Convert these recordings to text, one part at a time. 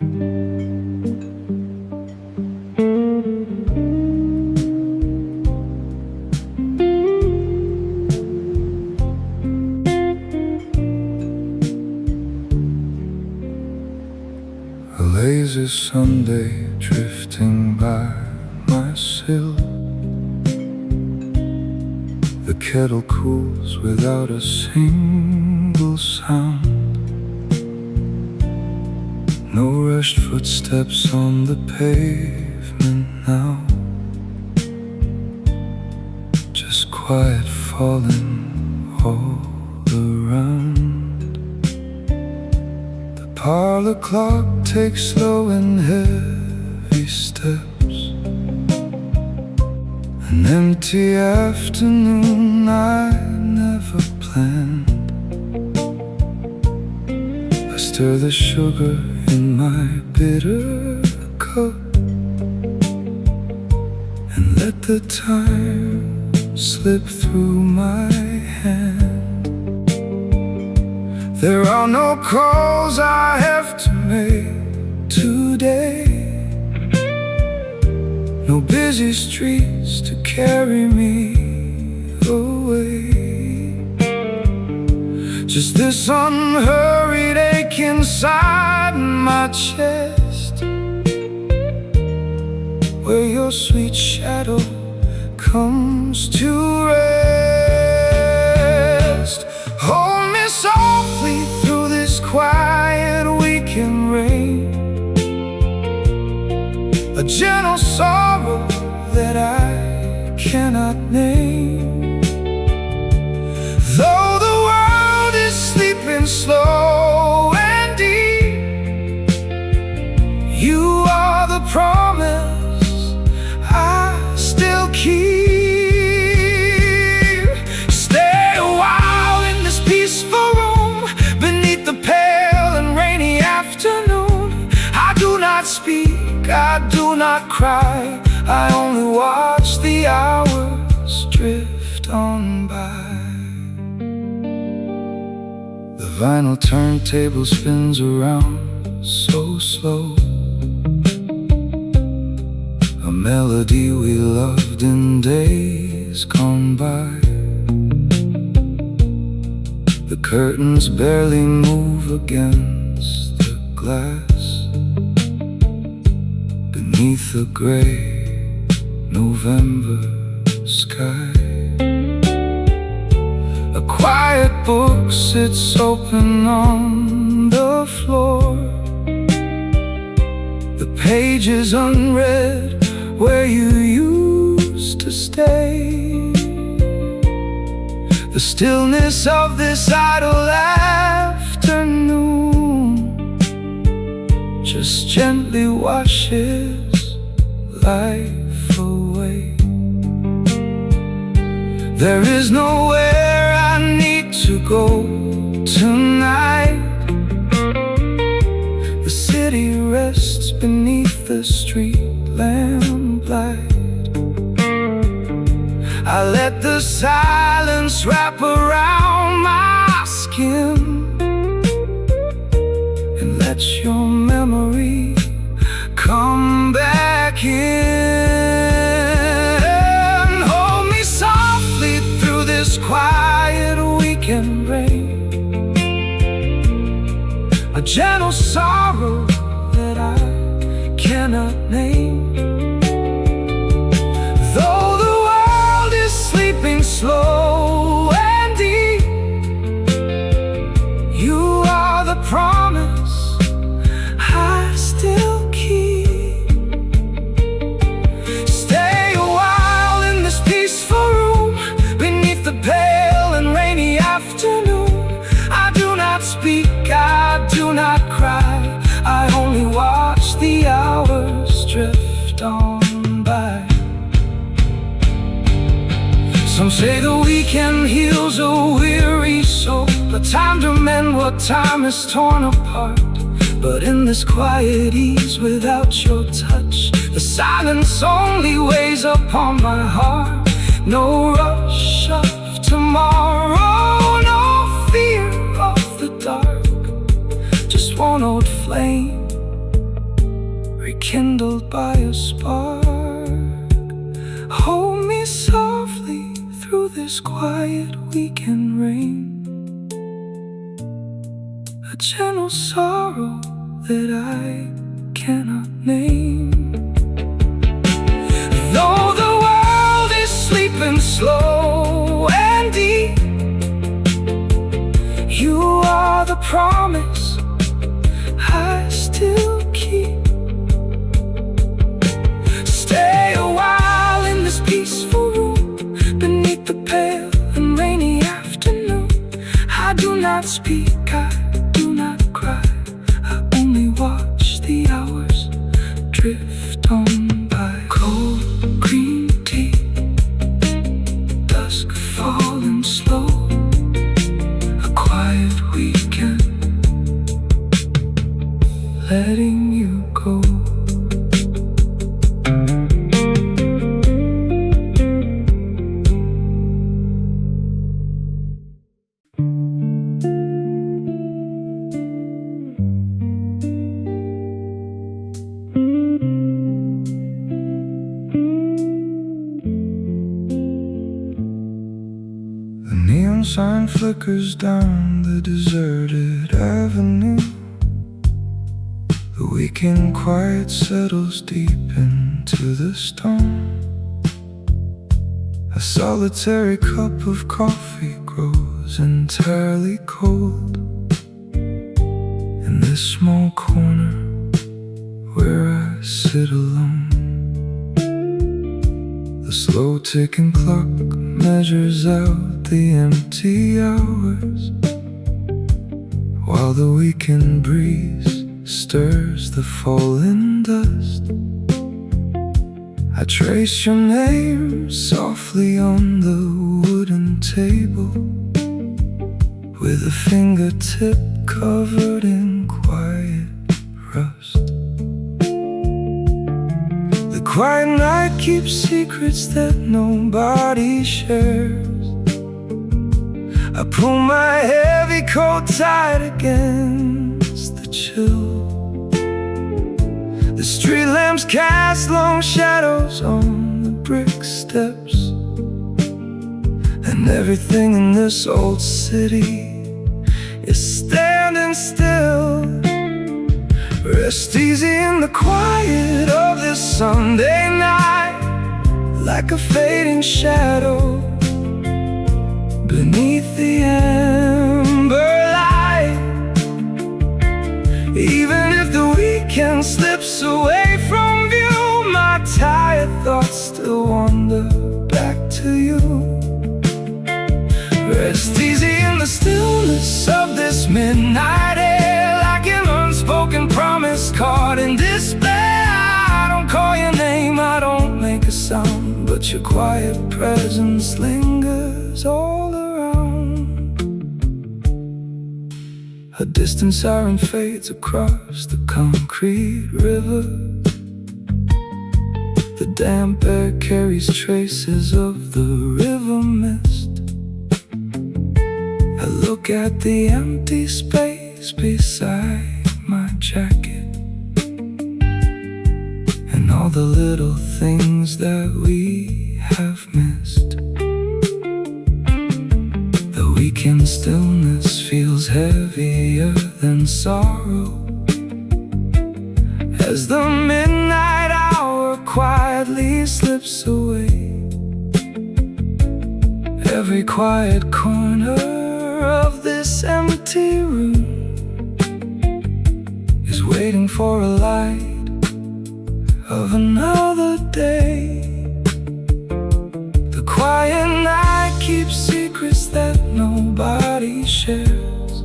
A lazy Sunday drifting by my sill. The kettle cools without a single sound. No rushed footsteps on the pavement now. Just quiet falling all around. The parlor clock takes slow and heavy steps. An empty afternoon I never planned. I stir the sugar in my bitter cup and let the time slip through my hand. There are no calls I have to make today. No busy streets to carry me away. Just this unhurried ache inside my chest, where your sweet shadow comes to rest. Hold me softly through this quiet weekend rain. A gentle sorrow that I cannot name. Though the world is sleeping slow and deep, you are the promise I still keep. Stay a while in this peaceful room beneath the pale and rainy afternoon. I do not speak, I do not cry, I only watch the hours drift on by. The vinyl turntable spins around so slow, a melody we loved in days gone by. The curtains barely move against the glass beneath the gray November sky. A quiet book sits open on the floor, the pages unread where you used to stay. The stillness of this idle afternoon just gently washes life away. There is nowhere I need to go tonight. The city rests beneath the street lamp light. I let the silence wrap around my skin and let your memory come back in. Hold me softly through this quiet weekend rain. A gentle sorrow that I cannot name. Though the world is sleeping slow and deep, you are the promise I still keep. Stay a while in this peaceful room beneath the pale and rainy afternoon. I do not speak, I do not cry, I only watch the hours drift on by. Some say the weekend heals a weary soul, the time to mend what time is torn apart. But in this quiet ease without your touch, the silence only weighs upon my heart. No rush of tomorrow, no fear of the dark, just one old flame kindled by a spark. Hold me softly through this quiet weekend rain, a gentle sorrow that I cannot name. Though the world is sleeping slow and deep, you are the promise I still keep. Stay a while in this peaceful room, beneath the pale and rainy afternoon. I do not speak, I do not cry, I only watch the hours drift on by. Cold green tea, dusk falling slow, a quiet weekend, letting you go. The neon sign flickers down the deserted avenue. The weekend quiet settles deep into the stone. A solitary cup of coffee grows entirely cold in this small corner where I sit alone. The slow ticking clock measures out the empty hours, while the weekend breeze stirs the fallen dust. I trace your name softly on the wooden table, with a fingertip covered in quiet rust. The quiet night keeps secrets that nobody shares. I pull my heavy coat tight against the chill. The street lamps cast long shadows on the brick steps, and everything in this old city is standing still. Rest easy in the quiet of this Sunday night, like a fading shadow beneath the amber light. Even if the weekend slips away from view, my tired thoughts still wander back to you. Rest easy in the stillness of this midnight air, like an unspoken promise caught in despair. I don't call your name, I don't make a sound, but your quiet presence lingers all around. A distant siren fades across the concrete river. The damp air carries traces of the river mist. I look at the empty space beside my jacket, and all the little things that we have missed. The weekend stillness feels heavier than sorrow, as the midnight hour quietly slips away. Every quiet corner of this empty room is waiting for a light of another day. The quiet night keeps secrets that nobody shares.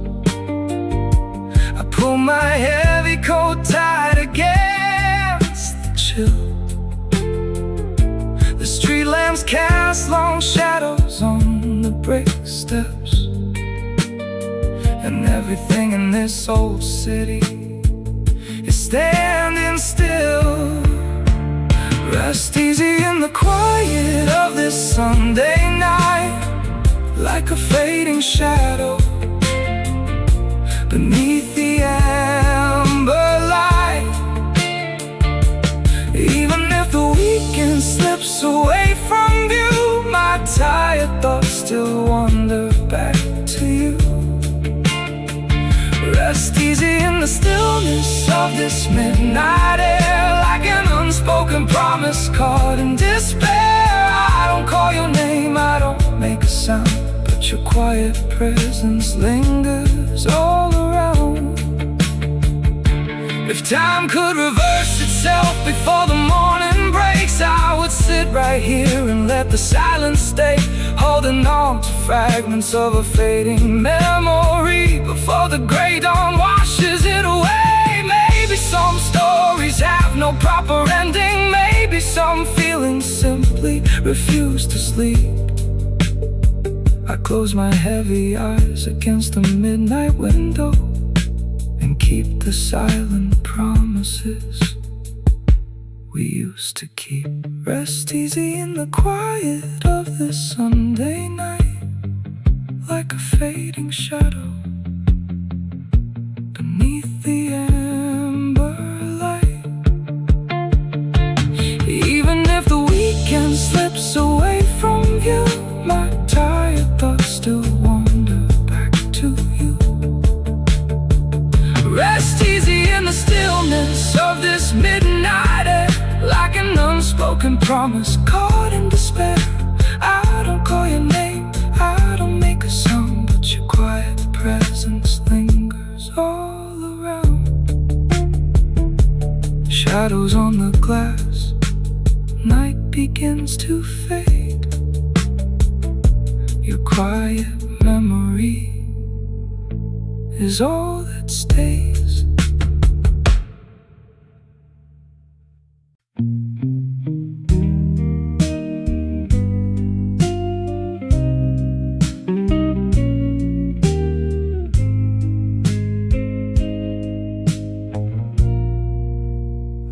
I pull my heavy coat tight against the chill. The street lamps cast long shadows on the brick steps, and everything in this old city is standing still. Rest easy in the quiet of this Sunday night, like a fading shadow beneath the amber light. slips away from view, my tired thoughts still wander back to you. Rest easy in the stillness of this midnight air, like an unspoken promise caught in despair. I don't call your name, I don't make a sound, but your quiet presence lingers all around. If time could reverse itself before the morning breaks, I would sit right here and let the silence stay, holding on to fragments of a fading memory before the gray dawn washes it away. Maybe some stories have no proper ending, maybe some feelings simply refuse to sleep. I close my heavy eyes against the midnight window and keep the silent promises we used to keep. Rest easy in the quiet of this Sunday night, like a fading shadow beneath the amber light. Even if the weekend slips away from view, my tired thoughts still wander back to you. Rest easy in the stillness of this midnight air, like an unspoken promise caught in despair. I don't call your name, I don't make a sound, but your quiet presence lingers all around. Shadows on the glass, night begins to fade. Your quiet memory is all that stays.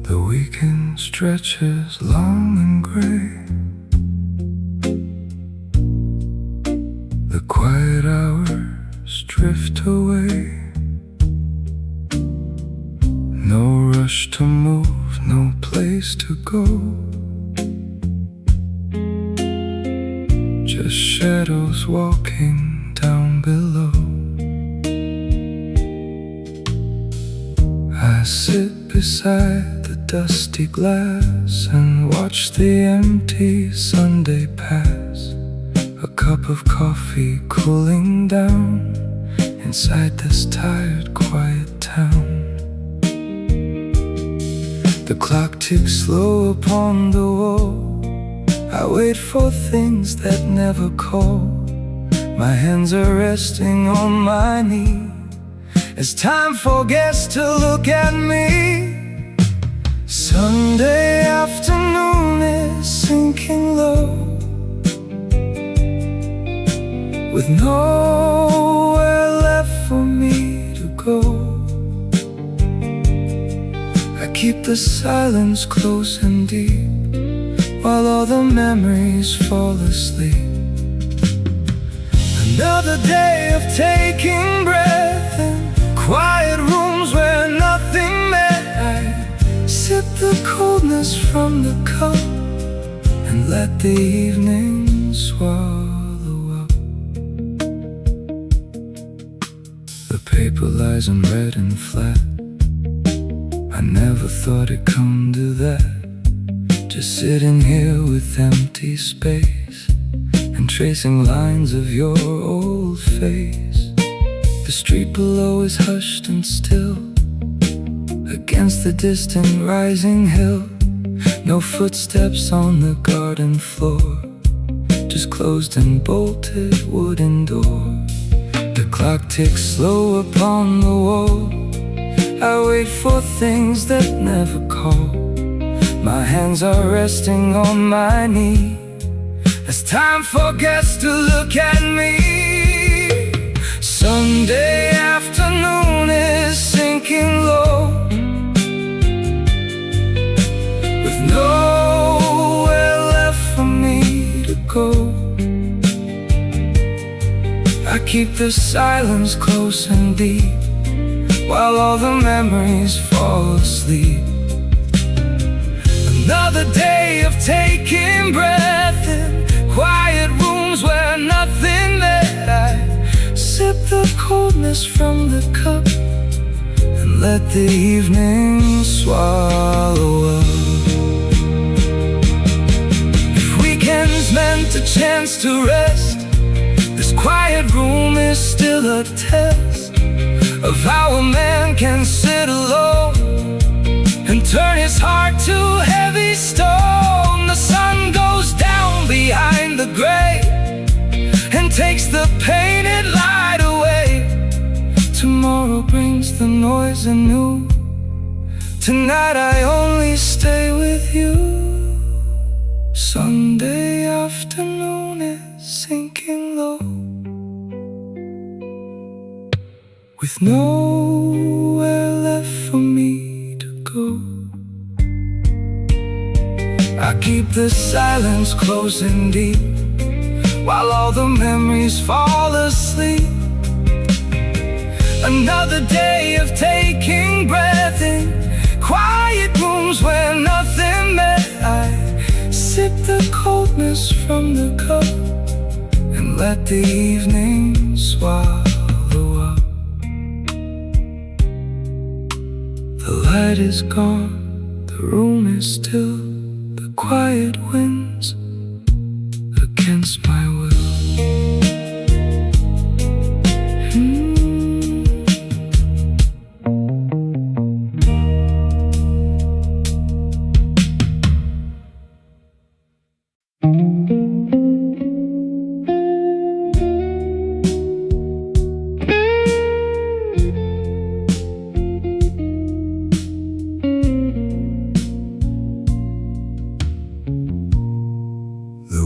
The weekend stretches long and gray. The quiet hours drift away. No rush to move, no place to go. Just shadows walking down below. I sit beside the dusty glass and watch the empty Sunday pass. A cup of coffee cooling down inside this tired, quiet town. The clock ticks slow upon the wall. I wait for things that never call. My hands are resting on my knee as time forgets to look at me. Sunday afternoon is sinking low, with nowhere left for me to go. I keep the silence close and deep while all the memories fall asleep. Another day of taking breath in quiet rooms where nothing met. I sip the coldness from the cup and let the evening swallow up. The paper lies unread and flat. I never thought it'd come to that. Just sitting here with empty space and tracing lines of your old face. The street below is hushed and still against the distant rising hill. No footsteps on the garden floor, just closed and bolted wooden door. The clock ticks slow upon the wall. I wait for things that never call. My hands are resting on my knee as time forgets to look at me. Sunday afternoon is sinking low, with nowhere left for me to go. I keep the silence close and deep while all the memories fall asleep. Another day of taking breath in quiet rooms where nothing met. I sip the coldness from the cup and let the evening swallow up. If weekends meant a chance to rest, this quiet room is still a test of how a man can sit alone and turn his heart to heavy stone. The sun goes down behind the gray and takes the painted light away. Tomorrow brings the noise anew. Tonight I only stay with you. Sunday afternoon is sinking low, with nowhere left for me to go. I keep the silence close and deep while all the memories fall asleep. Another day of taking breath in quiet rooms where nothing met. I sip the coldness from the cup and let the evening swallow up. The light is gone, the room is still, the quiet winds against my will.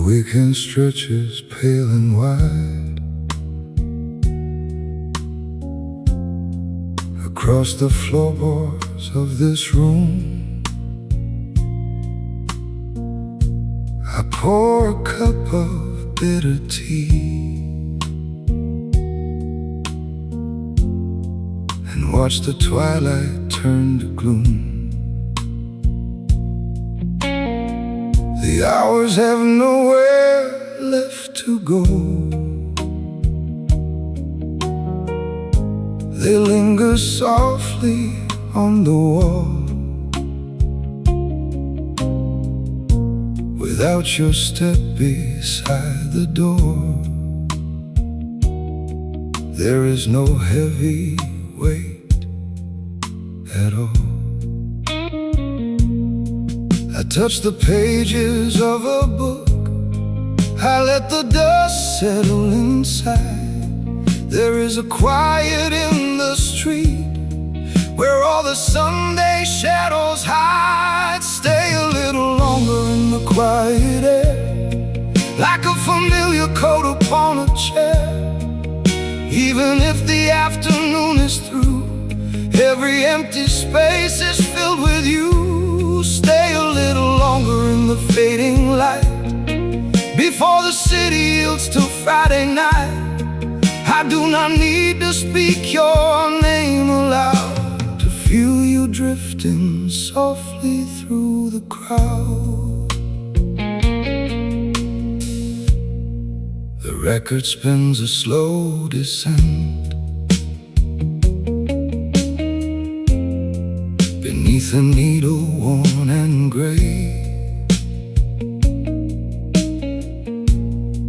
Weekend stretches pale and wide across the floorboards of this room. I pour a cup of bitter tea and watch the twilight turn to gloom. The hours have nowhere left to go. They linger softly on the wall. Without your step beside the door, there is no heavy weight at all. I touch the pages of a book, I let the dust settle inside. There is a quiet in the street where all the Sunday shadows hide. Stay a little longer in the quiet air, like a familiar coat upon a chair. Even if the afternoon is through, every empty space is filled with you. Stay a little longer in the fading light before the city yields till Friday night. I do not need to speak your name aloud to feel you drifting softly through the crowd. The record spins a slow descent beneath a needle worn and gray.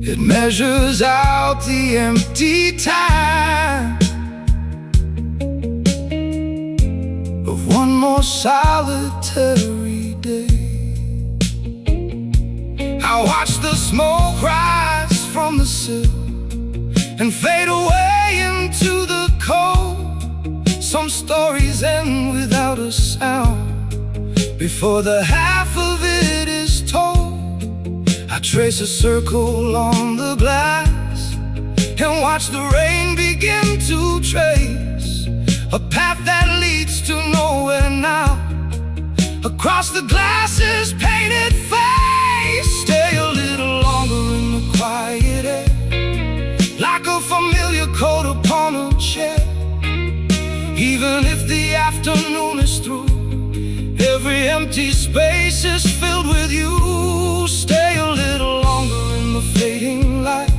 It measures out the empty time of one more solitary day. I watch the smoke rise from the sill and fade away into the cold. Some stories end without a sound before the half of it is told. I trace a circle on the glass and watch the rain begin to trace a path that leads to nowhere now. Across the glass's painted face, stay a little longer in the quiet air, like a familiar coat upon a chair. Even if the afternoon is through, every Every empty space is filled with you. Stay a little longer in the fading light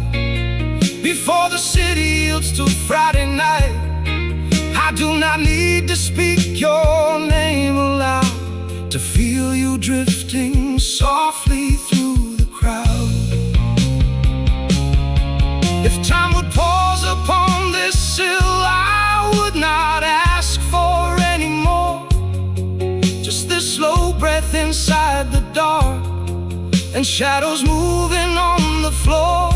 before the city yields to Friday night. I do not need to speak your name aloud to feel you drifting softly through the crowd. If time would pause upon this sill, I would not ask for any more. Just this slow breath inside the dark and shadows moving on the floor.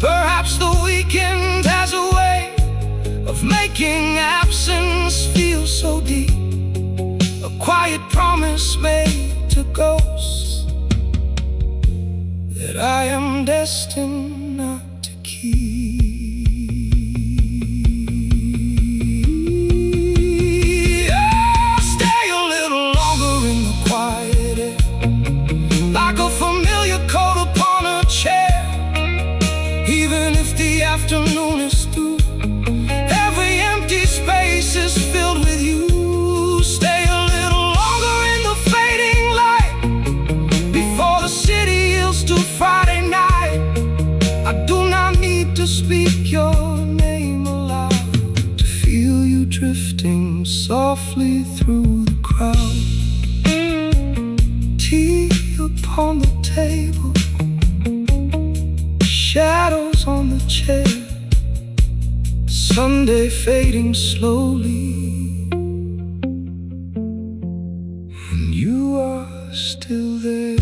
Perhaps the weekend has a way of making absence feel so deep. A quiet promise made to ghosts that I am destined not to keep. Stay a little longer in the quiet air, like a familiar coat upon a chair. Even if the afternoon is through, every empty space is filled with you. Stay a little longer in the fading light before the city yields to Friday night. I do not need to speak your name aloud to feel you drifting softly through the crowd. Tea upon the table, shadows on the chair, Sunday fading slowly, and you are still there.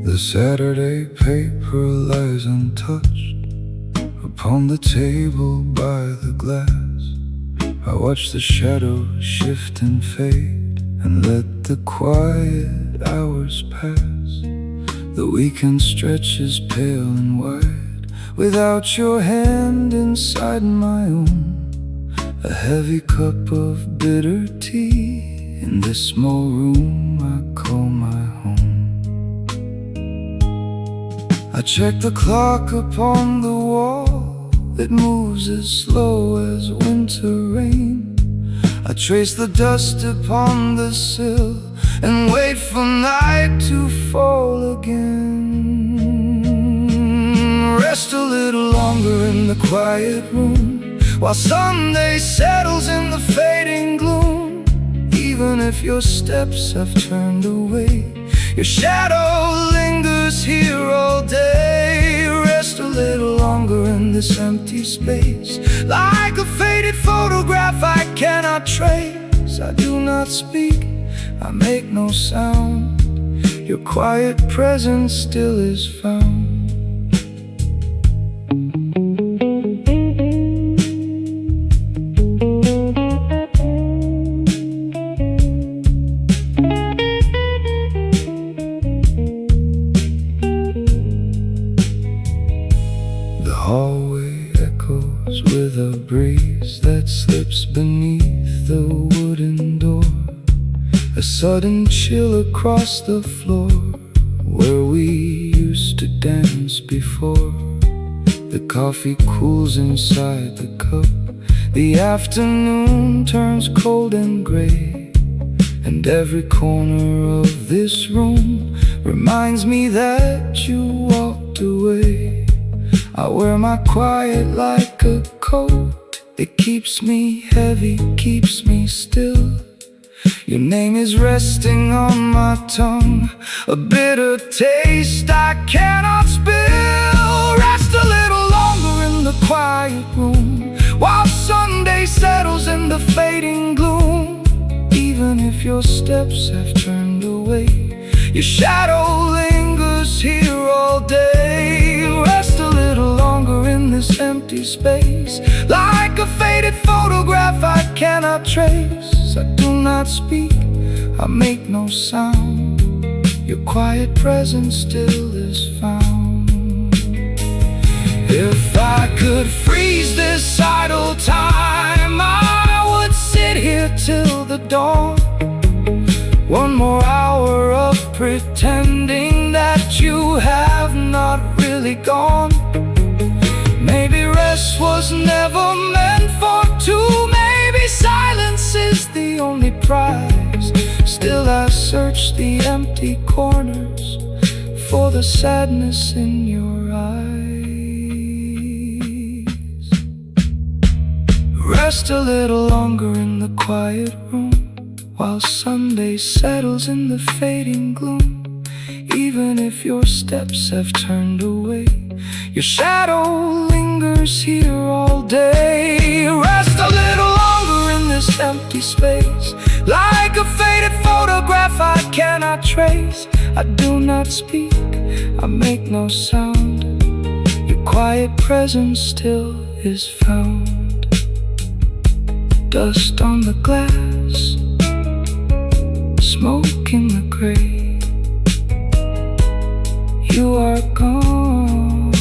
The Saturday paper lies untouched upon the table by the glass. I watch the shadows shift and fade and let the quiet hours pass. The weekend stretches pale and wide without your hand inside my own. A heavy cup of bitter tea in this small room I call my home. I check the clock upon the wall, it moves as slow as winter rain. I trace the dust upon the sill and wait for night to fall again. Rest a little longer in the quiet room while Sunday settles in the fading gloom. Even if your steps have turned away, your shadow lingers here all day. Rest a little longer in this empty space, like a faded photograph I cannot trace. I do not speak, I make no sound. Your quiet presence still is found. Hallway echoes with a breeze that slips beneath the wooden door. A sudden chill across the floor where we used to dance before. The coffee cools inside the cup, the afternoon turns cold and gray, and every corner of this room reminds me that you walked away. I wear my quiet like a coat, it keeps me heavy, keeps me still. Your name is resting on my tongue, a bitter taste I cannot spill. Rest a little longer in the quiet room while Sunday settles in the fading gloom. Even if your steps have turned away, your shadow lingers here all day. Rest a little longer in this empty space, like a faded photograph I cannot trace. I do not speak, I make no sound. Your quiet presence still is found. could freeze this idle time, I would sit here till the dawn. One more hour of pretending that you have not really gone. Maybe rest was never meant for two. Maybe silence is the only prize. Still I search the empty corners for the sadness in your eyes. Rest a little longer in the quiet room while Sunday settles in the fading gloom. Even if your steps have turned away, your shadow lingers here all day. Rest a little longer in this empty space, like a faded photograph I cannot trace. I do not speak, I make no sound. Your quiet presence still is found. Dust on the glass, smoke in the grave. You are gone,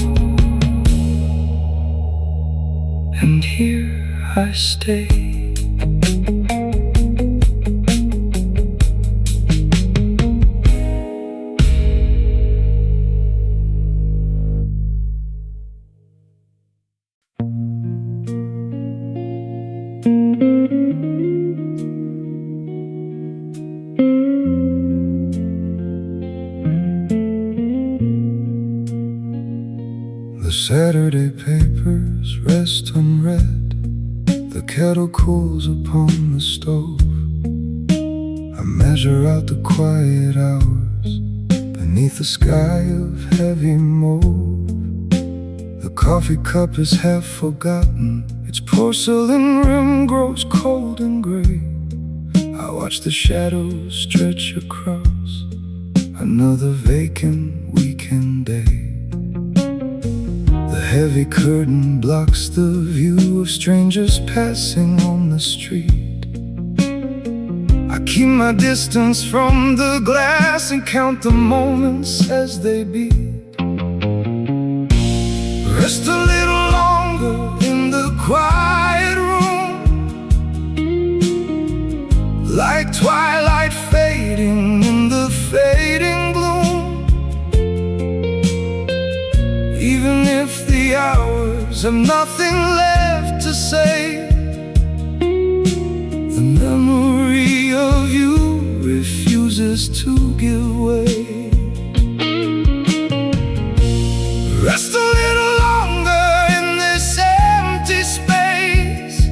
and here I stay. The Saturday papers rest unread. The kettle cools upon the stove. I measure out the quiet hours beneath a sky of heavy mauve. The coffee cup is half forgotten. Its porcelain rim grows cold and gray. I watch the shadows stretch across another vacant weekend day. The heavy curtain blocks the view of strangers passing on the street. I keep my distance from the glass and count the moments as they beat. Rest a little longer in the quiet room, like twilight fading in the fading gloom. Even if the hours have nothing left to say, the memory of you refuses to give way. Rest a little longer in this empty space,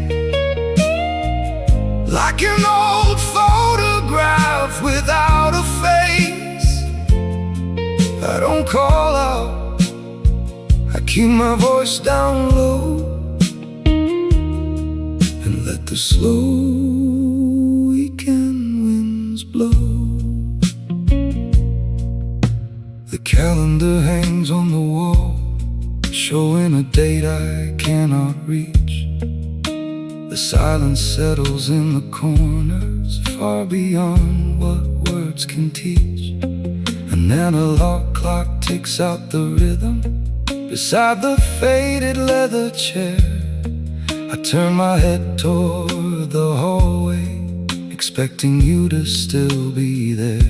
like an old photograph without a face. I don't call out, I keep my voice down low and let the slow weekend winds blow. The calendar hangs on the wall, showing a date I cannot reach. The silence settles in the corners, far beyond what words can teach. An analog clock ticks out the rhythm beside the faded leather chair. I turn my head toward the hallway, expecting you to still be there.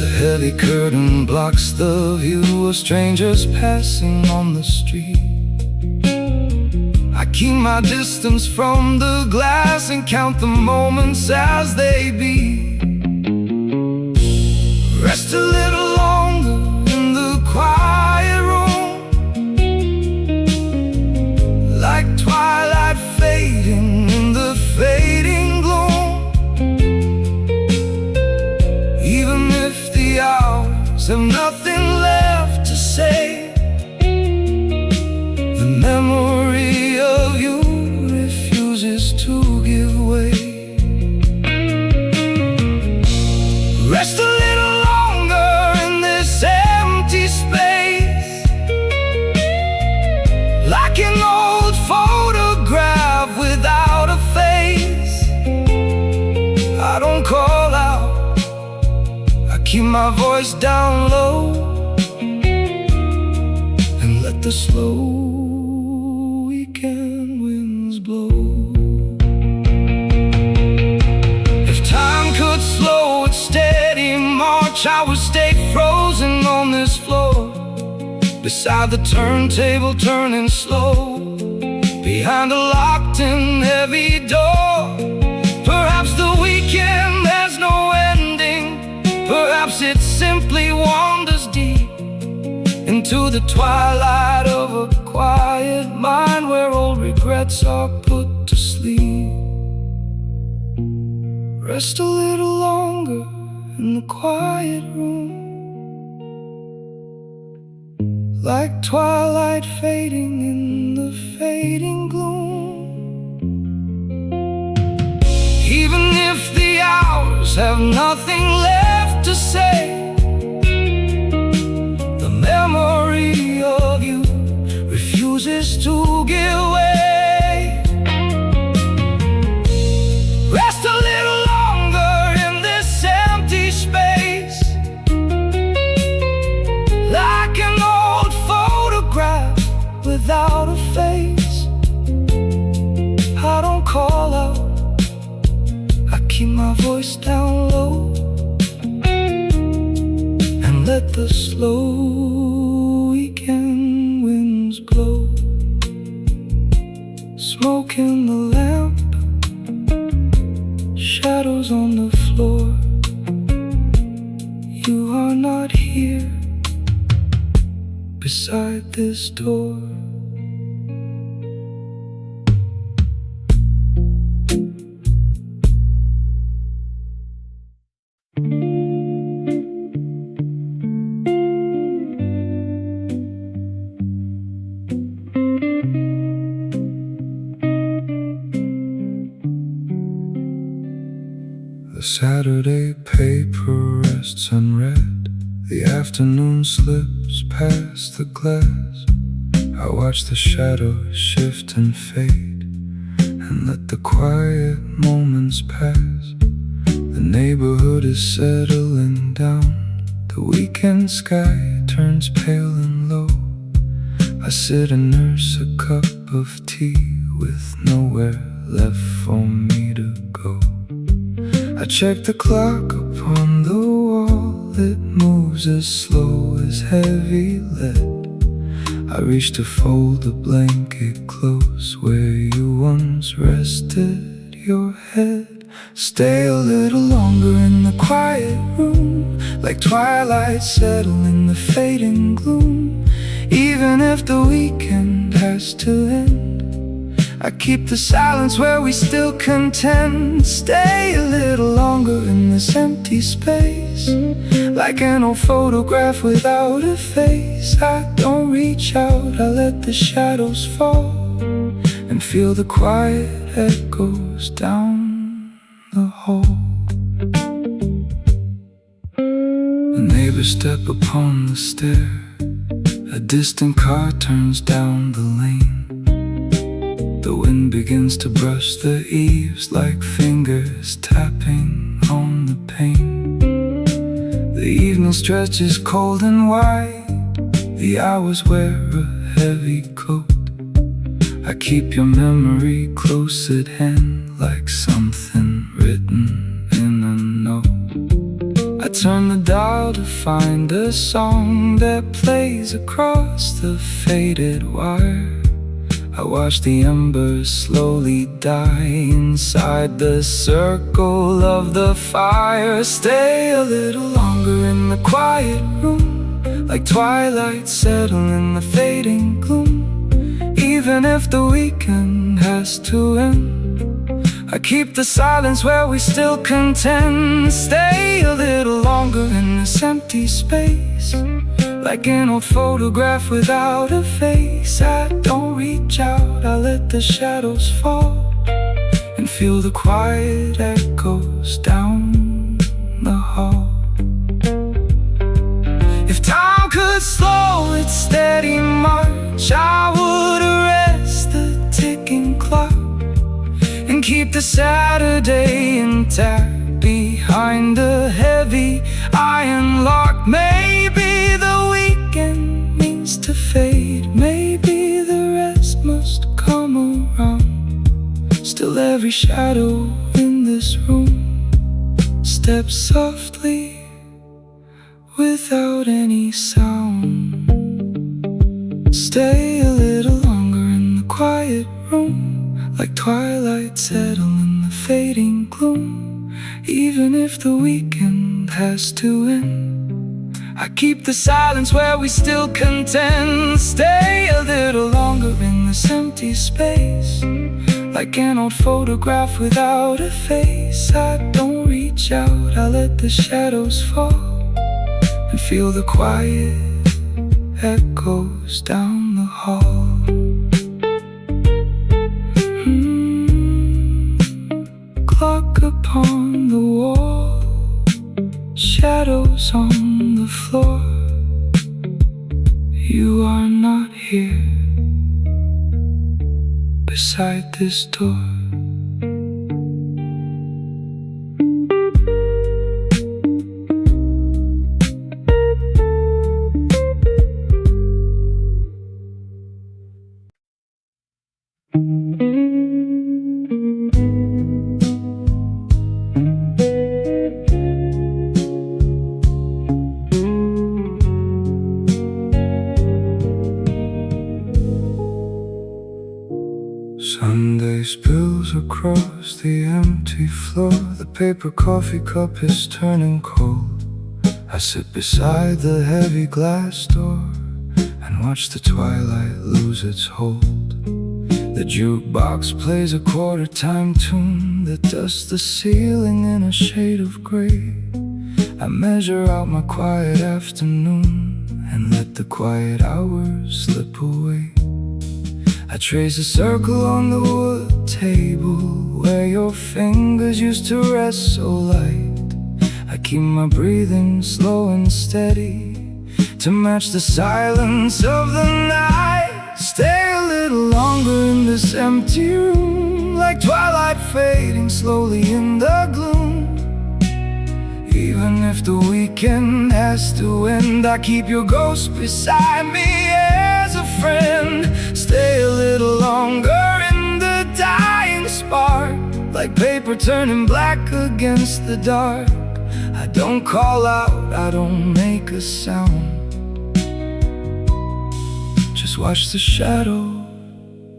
The heavy curtain blocks the view of strangers passing on the street. I keep my distance from the glass and count the moments as they beat. Rest a little longer in the quiet room, like twilight fading in the fading gloom. Even if the hours have nothing left to say, the memory of you refuses to give way. Rest a little longer in this empty space, like an old photograph without a face. I don't call out, I keep my voice down low and let the slow weekend winds blow. If time could slow its steady march, I would stay frozen on this floor, beside the turntable turning slow, behind a locked-in heavy door. Perhaps the weekend has no ending, perhaps it simply wanders deep into the twilight of a quiet mind, where old regrets are put to sleep. Rest a little longer in the quiet room, like twilight fading in the fading gloom. Even if the hours have nothing left to say, the memory of you refuses to give way. Rest a little longer in this empty space, like an old photograph without a face. I don't call out, I keep my voice down low, and let the slow weekend winds blow. Smoke in the lamp, shadows on the floor. You are not here beside this door. The Saturday paper rests unread, the afternoon slips past the glass. I watch the shadows shift and fade, and let the quiet moments pass. The neighborhood is settling down, the weekend sky turns pale and low. I sit and nurse a cup of tea with nowhere left for me to go. I check the clock upon the wall, it moves as slow as heavy lead. I reach to fold the blanket close where you once rested your head. Stay a little longer in the quiet room, like twilight settling the fading gloom. Even if the weekend has to end, I keep the silence where we still contend. Stay a little longer in this empty space, like an old photograph without a face. I don't reach out, I let the shadows fall, and feel the quiet echoes down the hall. The neighbors step upon the stair, a distant car turns down the lane. The wind begins to brush the eaves like fingers tapping on the pane. The evening stretches cold and wide, the hours wear a heavy coat. I keep your memory close at hand, like something written in a note. I turn the dial to find a song that plays across the faded wire. I watch the embers slowly die inside the circle of the fire. Stay a little longer in the quiet room, like twilight settling the fading gloom. Even if the weekend has to end, I keep the silence where we still contend. Stay a little longer in this empty space, like an old photograph without a face. I don't reach out, I let the shadows fall, and feel the quiet echoes down the hall. If time could slow its steady march, I would arrest the ticking clock and keep the Saturday intact behind a heavy iron lock. Maybe the weekend means to fade, maybe shadow in this room. Step softly without any sound. Stay a little longer in the quiet room, like twilight settle in the fading gloom. Even if the weekend has to end, I keep the silence where we still contend. Stay a little longer in this empty space, like an old photograph without a face. I don't reach out, I let the shadows fall and feel the quiet echoes down the hall. Clock upon the wall, shadows on the floor. You are not here beside this door. Sunday spills across the empty floor. The paper coffee cup is turning cold. I sit beside the heavy glass door and watch the twilight lose its hold. The jukebox plays a quarter-time tune that dusts the ceiling in a shade of gray. I measure out my quiet afternoon and let the quiet hours slip away. I trace a circle on the wood table where your fingers used to rest so light. I keep my breathing slow and steady to match the silence of the night. Stay a little longer in this empty room, like twilight fading slowly in the gloom. Even if the weekend has to end, I keep your ghost beside me as a friend. Stay a little longer in the dying spark, like paper turning black against the dark. I don't call out, I don't make a sound. Just watch the shadow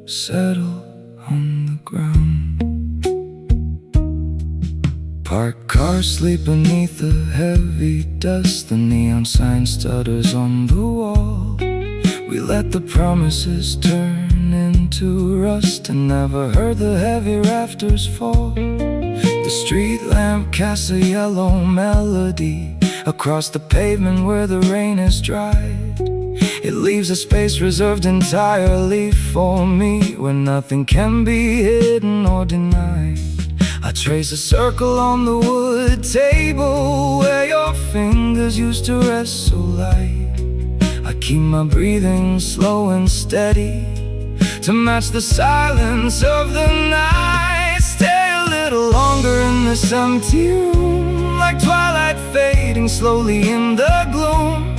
settle on the ground. Parked cars sleep beneath the heavy dust. The neon sign stutters on the wall. We let the promises turn into rust and never heard the heavy rafters fall. The street lamp casts a yellow melody across the pavement where the rain is dried. It leaves a space reserved entirely for me, where nothing can be hidden or denied. I trace a circle on the wood table where your fingers used to rest so light. I keep my breathing slow and steady to match the silence of the night. Stay a little longer in this empty room, like twilight fading slowly in the gloom.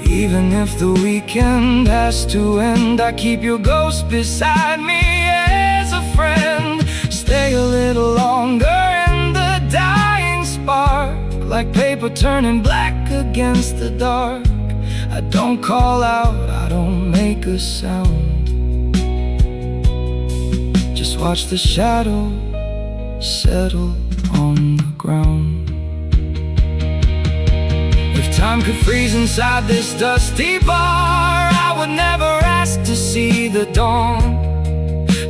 Even if the weekend has to end, I keep your ghost beside me as a friend. Stay a little longer in the dying spark, like paper turning black against the dark. I don't call out, I don't make a sound. Just watch the shadow settle on the ground. If time could freeze inside this dusty bar, I would never ask to see the dawn.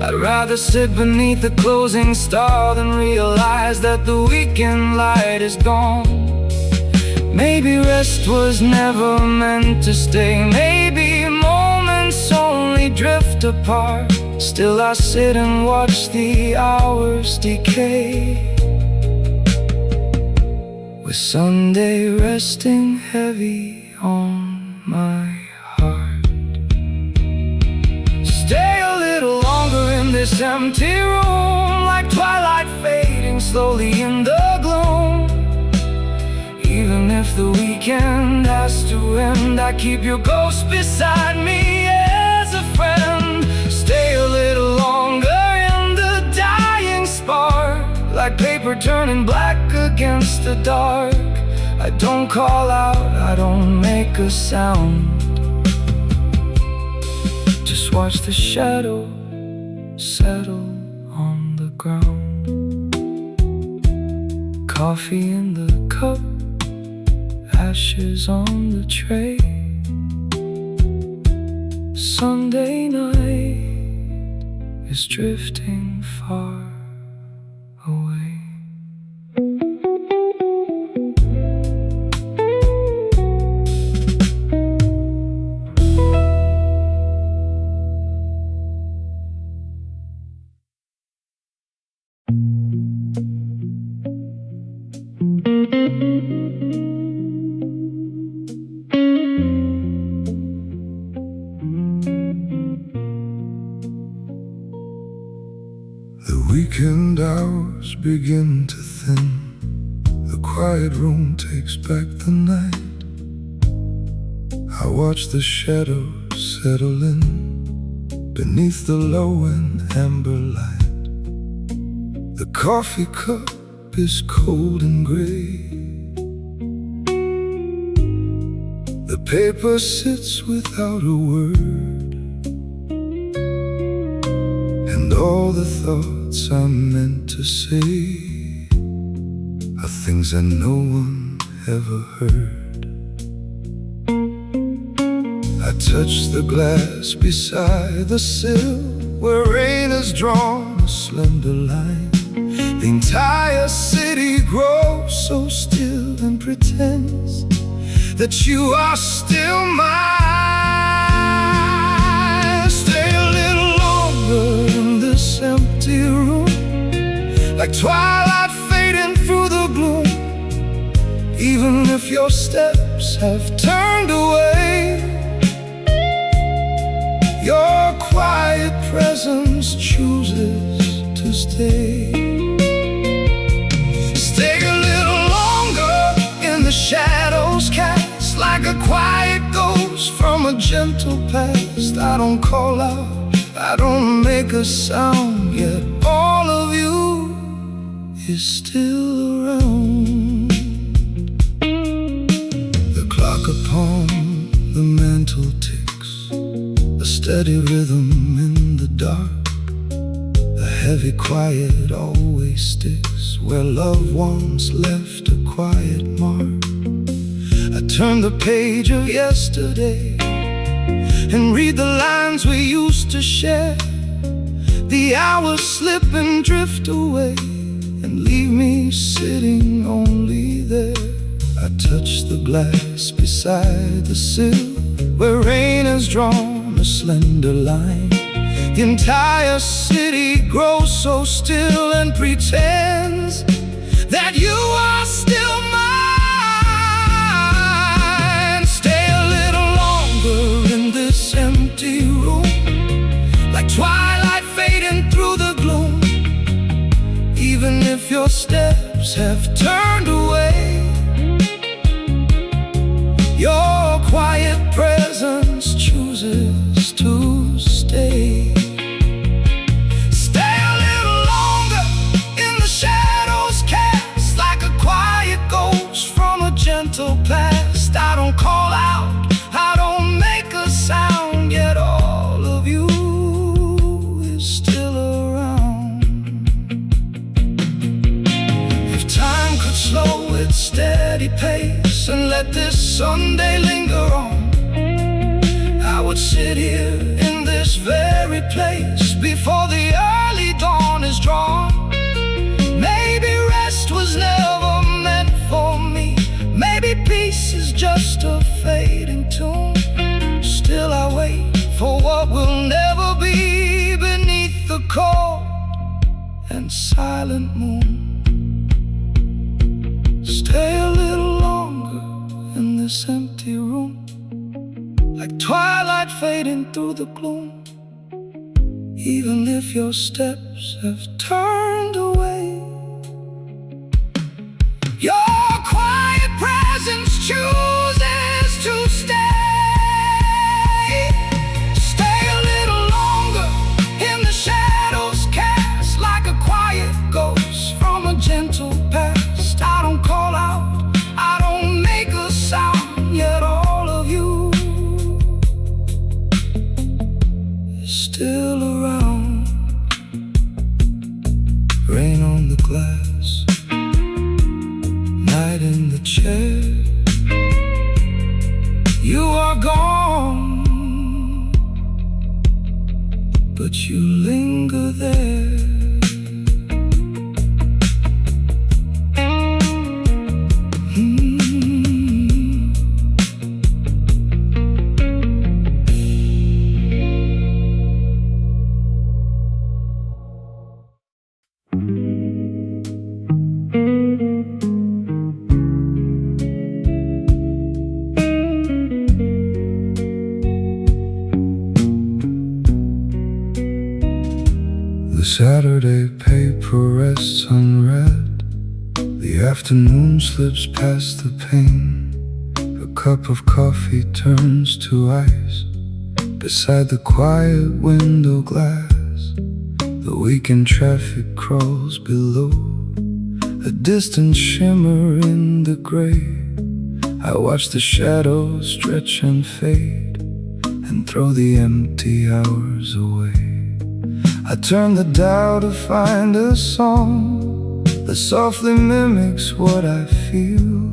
I'd rather sit beneath the closing star than realize that the weekend light is gone. Maybe rest was never meant to stay. Maybe moments only drift apart. Still I sit and watch the hours decay, with Sunday resting heavy on my heart. Stay a little longer in this empty room, like twilight fading slowly in the gloom. Even if the weekend has to end, I keep your ghost beside me as a friend. Stay a little longer in the dying against the dark. I don't call out, I don't make a sound. Just watch the shadow settle on the ground. Coffee in the cup, ashes on the tray. Sunday night is drifting far away. The weekend hours begin to thin. The quiet room takes back the night. I watch the shadows settle in beneath the low and amber light. The coffee cup is cold and gray. The paper sits without a word, and all the thoughts I'm meant to say are things that no one ever heard. I touch the glass beside the sill where rain has drawn a slender line. The entire city grows so still and pretends that you are still mine. Stay a little longer in this empty room, like twilight fading through the gloom. Even if your steps have turned away, your quiet presence chooses to stay. Stay a little longer in the shadows cast like a quiet ghost from a gentle past. I don't call out, I don't make a sound, yet all of you is still around. The clock upon the mantle ticks, a steady rhythm in the dark. The heavy quiet always sticks where loved ones left a quiet mark. I turn the page of yesterday and read the lines we used to share. The hours slip and drift away and leave me sitting only there. I touch the glass beside the sill where rain has drawn a slender line. The entire city grows so still and pretends that you are still mine. Stay a little longer in this empty room, like twilight fading through the gloom. Even if your steps have turned away, your quiet presence chooses to stay. Stay a little longer in the shadows cast like a quiet ghost from a gentle past. I don't call out, I don't make a sound, yet all of you is still around. If time could slow its steady pace and let this Sunday linger on, I would sit here in this very place before the early dawn is drawn. Maybe rest was never meant for me. Maybe peace is just a fading tune. Still I wait for what will never be beneath the cold and silent moon. Stay a little longer in this empty room, like twilight fading through the gloom. Even if your steps have turned away, your quiet presence chooses to stay. Stay a little longer in the shadows cast like a quiet ghost from a gentle past. I don't call are gone, but you linger there. The Saturday paper rests unread. The afternoon slips past the pane. A cup of coffee turns to ice beside the quiet window glass. The weekend traffic crawls below, a distant shimmer in the gray. I watch the shadows stretch and fade and throw the empty hours away. I turn the dial to find a song that softly mimics what I feel,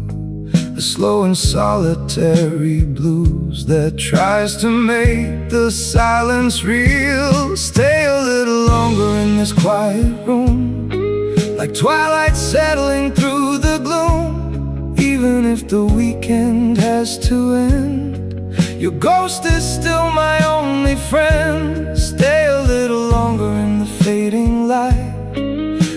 a slow and solitary blues that tries to make the silence real. Stay a little longer in this quiet room, like twilight settling through the gloom. Even if the weekend has to end, your ghost is still my only friend. Stay a little longer in the fading light.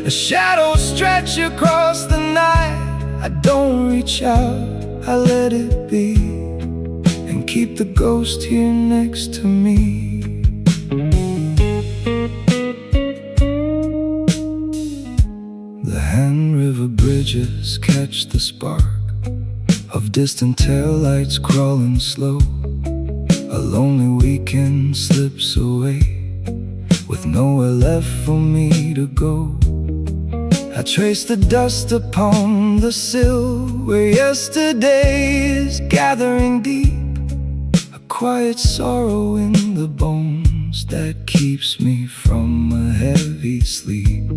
A shadow stretch across the night. I don't reach out, I let it be, and keep the ghost here next to me. The hand river bridges catch the spark of distant taillights crawling slow. A lonely weekend slips away with nowhere left for me to go. I trace the dust upon the sill where yesterday is gathering deep, a quiet sorrow in the bones that keeps me from a heavy sleep.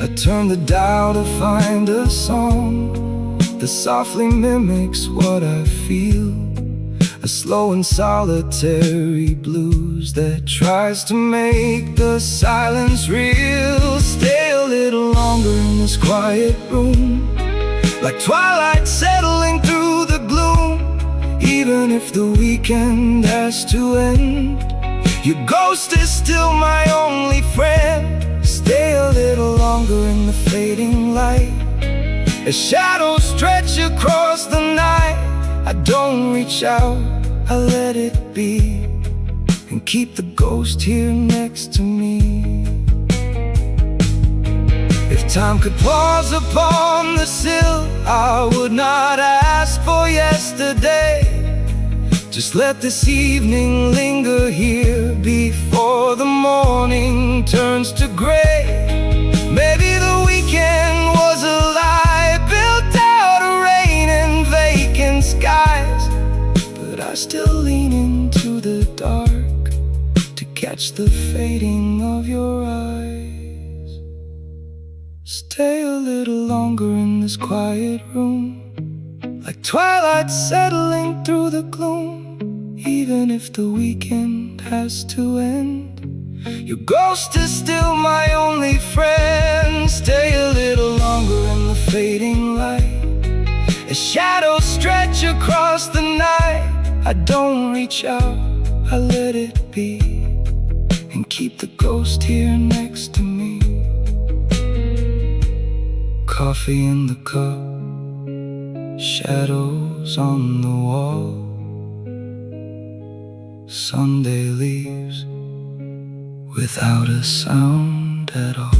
I turn the dial to find a song that softly mimics what I feel, a slow and solitary blues that tries to make the silence real. Stay a little longer in this quiet room, like twilight settling through the gloom. Even if the weekend has to end, your ghost is still my only friend. Stay a little longer in the fading light. As shadows stretch across the night, I don't reach out, I let it be, and keep the ghost here next to me. If time could pause upon the sill, I would not ask for yesterday. Just let this evening linger here before the morning turns to gray. Maybe the weekend was a lie built out of rain and vacant skies, but I still lean into the dark to catch the fading of your eyes. Stay a little longer in this quiet room, like twilight settling through the gloom. Even if the weekend has to end, your ghost is still my only friend. Stay a little longer in the fading light. As shadows stretch across the night, I don't reach out, I let it be, and keep the ghost here next to me. Coffee in the cup, shadows on the wall. Sunday leaves without a sound at all.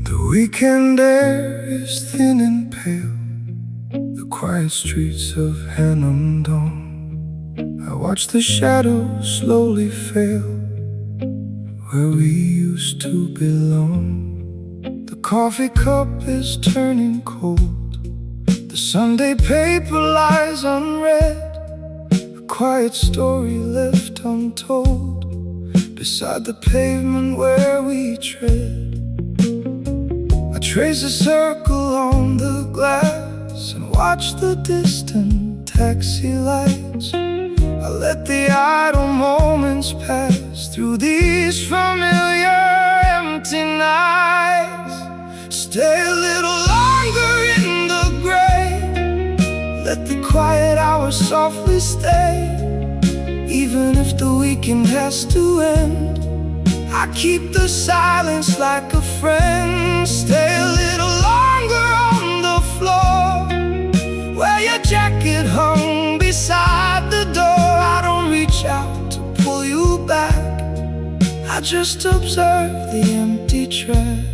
The weekend air is thin and pale, the quiet streets of Hannam-dong. I watch the shadows slowly fail where we used to belong. The coffee cup is turning cold. The Sunday paper lies unread, a quiet story left untold beside the pavement where we tread. I trace a circle on the glass and watch the distant taxi lights. I let the idle moments pass through these familiar empty nights. Stay a little longer in the gray, let the quiet hours softly stay. Even if the weekend has to end, I keep the silence like a friend. Stay a little longer on the floor where your jacket hung beside the door. I don't reach out to pull you back, I just observe the empty track.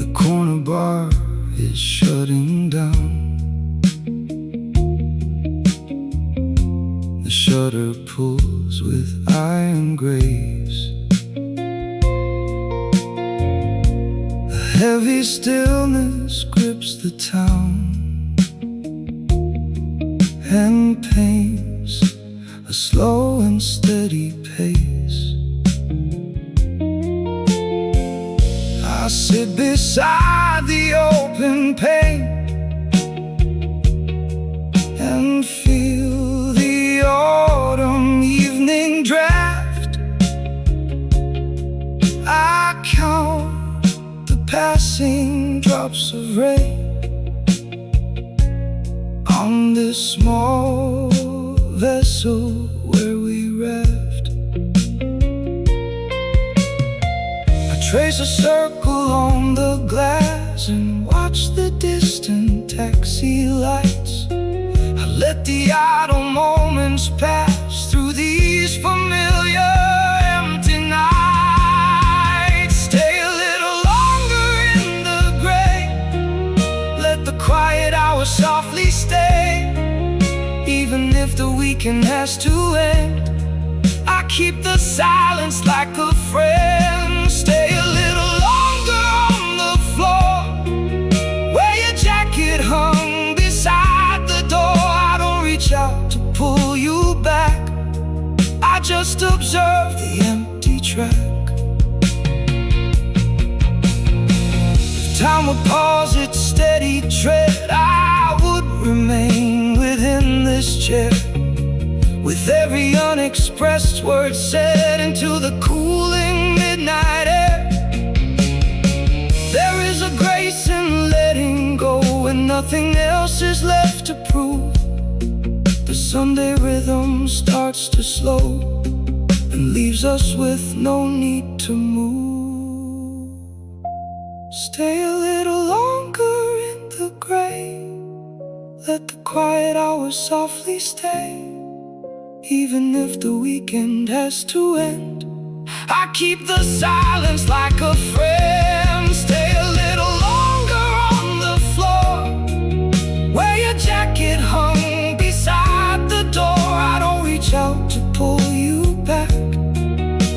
The corner bar is shutting down. The shutter pulls with iron grace. A heavy stillness grips the town and paints a slow and steady pace. I sit beside the open pane and feel the autumn evening draft. I count the passing drops of rain on this small vessel where we raft. I trace a circle on the glass and watch the distant taxi lights. I let the idle moments pass through these familiar empty nights. Stay a little longer in the gray, let the quiet hours softly stay. Even if the weekend has to end, I keep the silence like a friend. Stay a little longer on the floor where your jacket hung beside the door. I don't reach out to pull you back, I just observe the empty track. If time would pause its steady tread, I would remain within this chair, with every unexpressed word said into the cooling midnight air. There is a grace in letting go when nothing else is left to prove. The Sunday rhythm starts to slow and leaves us with no need to move. Stay a little longer in the gray, let the quiet hours softly stay. Even if the weekend has to end, I keep the silence like a friend. Stay a little longer on the floor where your jacket hung beside the door. I don't reach out to pull you back,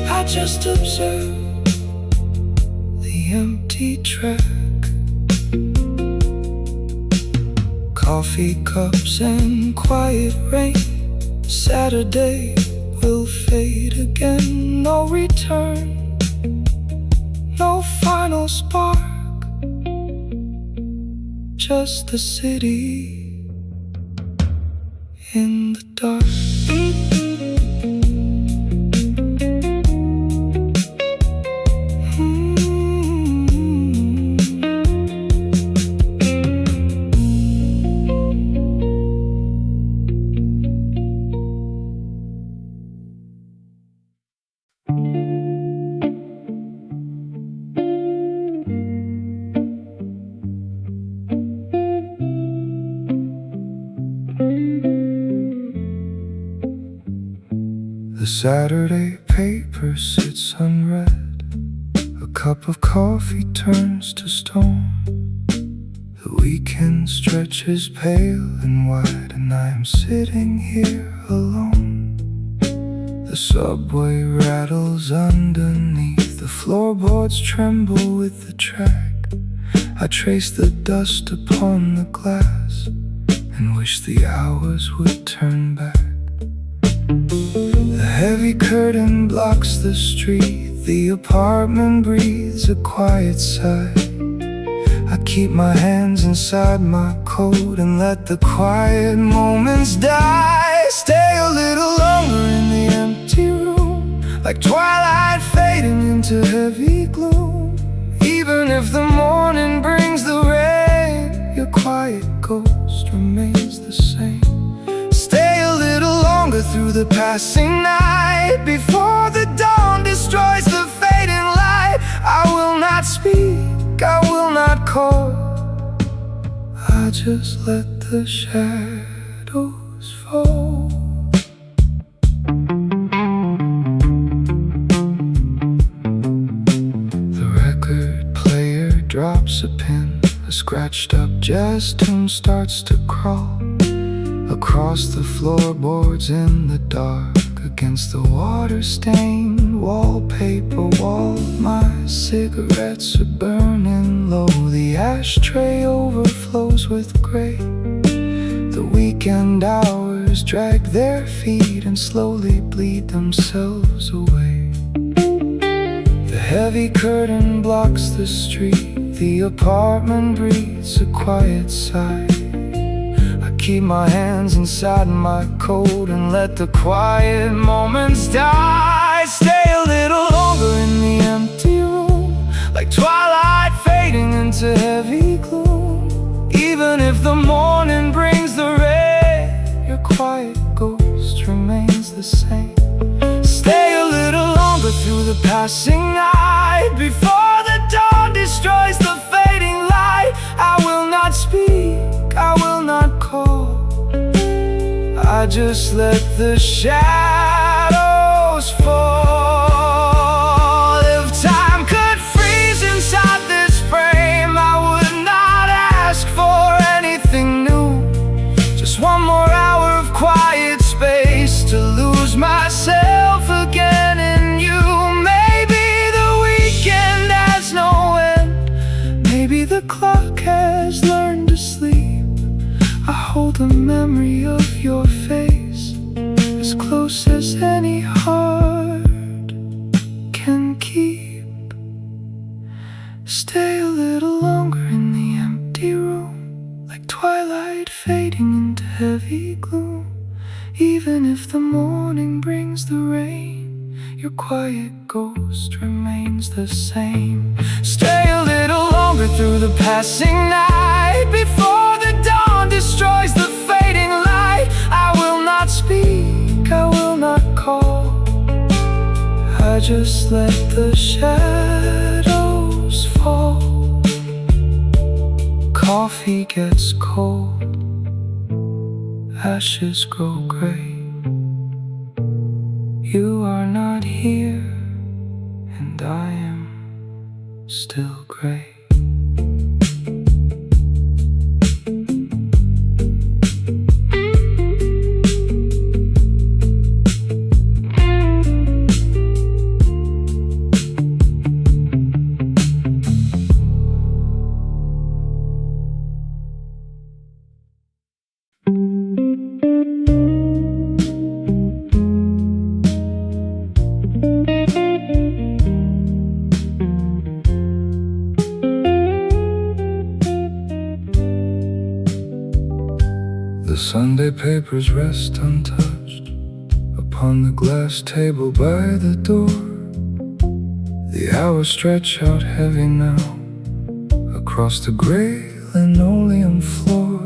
I just observe the empty track. Coffee cups and quiet rain, Saturday will fade again. No return, no final spark, just the city in the dark. The Saturday paper sits unread, a cup of coffee turns to stone. The weekend stretches pale and wide, and I am sitting here alone. The subway rattles underneath The floorboards tremble with the track. I trace the dust upon the glass and wish the hours would turn back. The heavy curtain blocks the street. The apartment breathes a quiet sigh. I keep my hands inside my coat and let the quiet moments die. Stay a little longer in the empty room, like twilight fading into heavy gloom. Even if the morning brings the rain, your quiet ghost remains the same. Stay a little longer through the passing night, before the dawn destroys the fading light. I will not speak, I will not call, I just let the shadows fall. The record player drops a pin. A scratched up jazz tune starts to crawl across the floorboards in the dark, against the water-stained wallpaper wall. My cigarettes are burning low. The ashtray overflows with gray. The weekend hours drag their feet and slowly bleed themselves away. The heavy curtain blocks the street. The apartment breathes a quiet sigh. Keep my hands inside my coat and let the quiet moments die. Stay a little longer in the empty room, like twilight fading into heavy gloom. Even if the morning brings the rain, your quiet ghost remains the same. Stay a little longer through the passing night, before the dawn destroys the fading light. I will not speak, I will not call, I just let the shadows fall. If time could freeze inside this frame, I would not ask for anything new. Just one more hour of quiet space to lose myself again in you. Maybe the weekend has no end, maybe the clock has learned to sleep. I hold the memory of your face as close as any heart can keep. Stay a little longer in the empty room, like twilight fading into heavy gloom. Even if the morning brings the rain, your quiet ghost remains the same. Stay a little longer through the passing night, before the dawn destroys the fading light. I will not speak, I will not call, I just let the shadows fall. Coffee gets cold, ashes grow gray. You are not here, and I am still gray. The Sunday papers rest untouched upon the glass table by the door. The hours stretch out heavy now across the gray linoleum floor.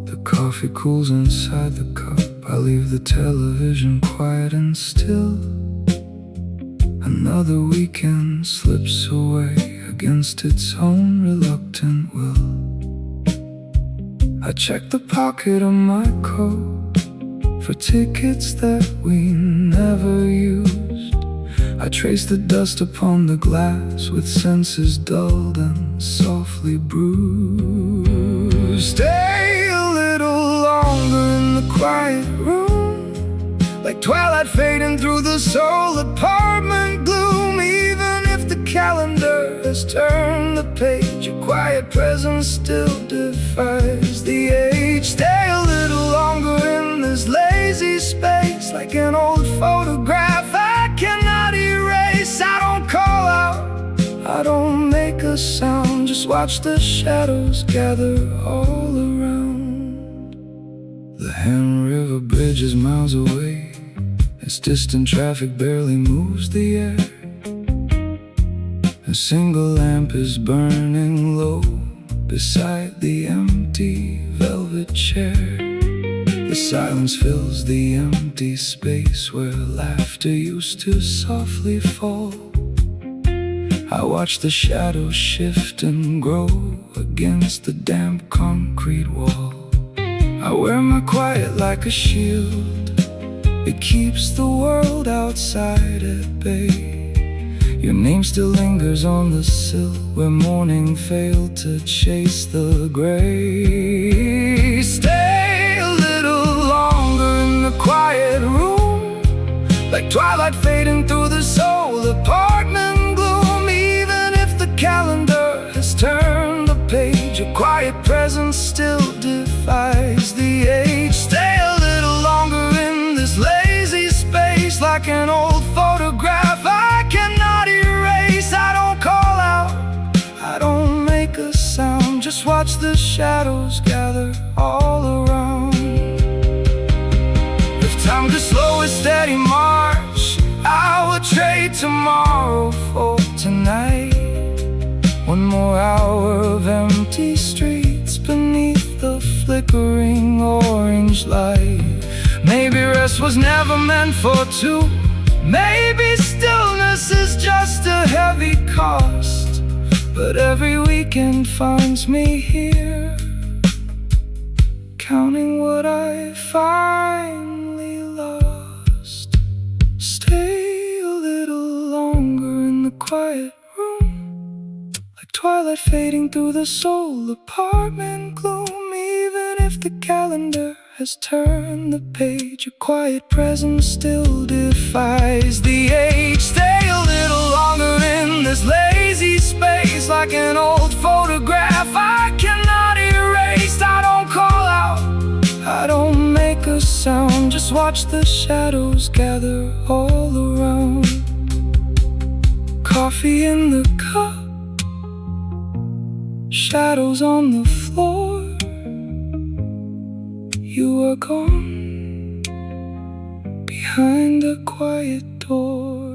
The coffee cools inside the cup. I leave the television quiet and still. Another weekend slips away against its own reluctant will. I check the pocket of my coat for tickets that we never used. I trace the dust upon the glass with senses dulled and softly bruised. Stay a little longer in the quiet room, like twilight fading through the soul apartment gloom. Even has turned the page. Your quiet presence still defies the age. Stay a little longer in this lazy space, like an old photograph I cannot erase. I don't call out, I don't make a sound, just watch the shadows gather all around. The Han River Bridge is miles away, its distant traffic barely moves the air. A single lamp is burning low beside the empty velvet chair. The silence fills the empty space where laughter used to softly fall. I watch the shadows shift and grow against the damp concrete wall. I wear my quiet like a shield, it keeps the world outside at bay. Your name still lingers on the sill where morning failed to chase the gray. Stay a little longer in the quiet room, like twilight fading through the soul apartment gloom. Even if the calendar has turned the page, your quiet presence still defies the age. Stay a little longer in this lazy space, like an old photograph I cannot erase. I don't call out, I don't make a sound, just watch the shadows gather all around. If time could slow a steady march, I would trade tomorrow for tonight. One more hour of empty streets beneath the flickering orange light. Maybe rest was never meant for two, maybe stillness is just a heavy cost. But every weekend finds me here, counting what I finally lost. Stay a little longer in the quiet room, like twilight fading through the soul apartment gloom. Even if the calendar has turned the page, your quiet presence still defies the age. Stay a little longer in this lazy space, like an old photograph I cannot erase. I don't call out, I don't make a sound, just watch the shadows gather all around. Coffee in the cup, shadows on the floor. You are gone behind a quiet door.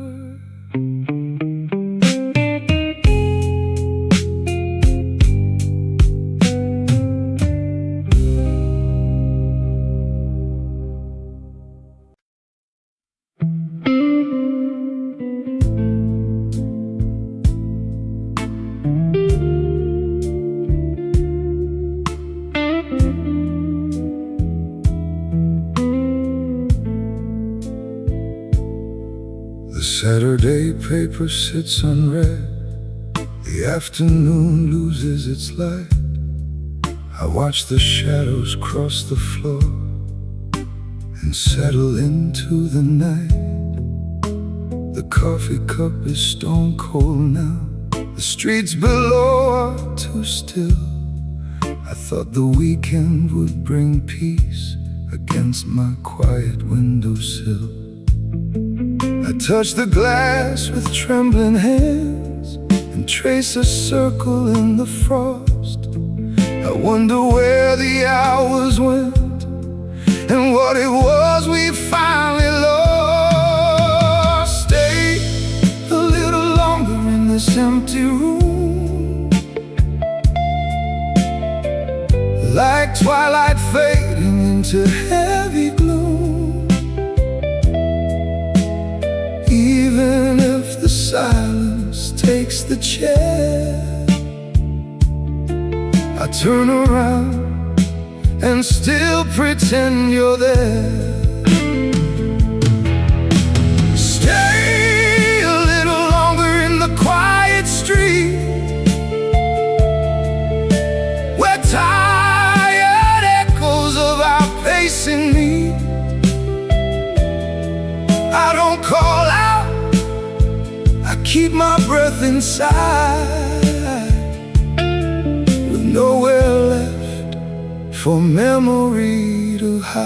Saturday paper sits unread, the afternoon loses its light. I watch the shadows cross the floor and settle into the night. The coffee cup is stone cold now, the streets below are too still. I thought the weekend would bring peace against my quiet windowsill. I touch the glass with trembling hands and trace a circle in the frost. I wonder where the hours went and what it was we finally lost. Stay a little longer in this empty room, like twilight fading into heavy gloom. Even if the silence takes the chair, I turn around and still pretend you're there. Stay a little longer in the quiet street, where tired echoes of our pacing meet. I don't call out, I keep my breath inside. for memory to hide.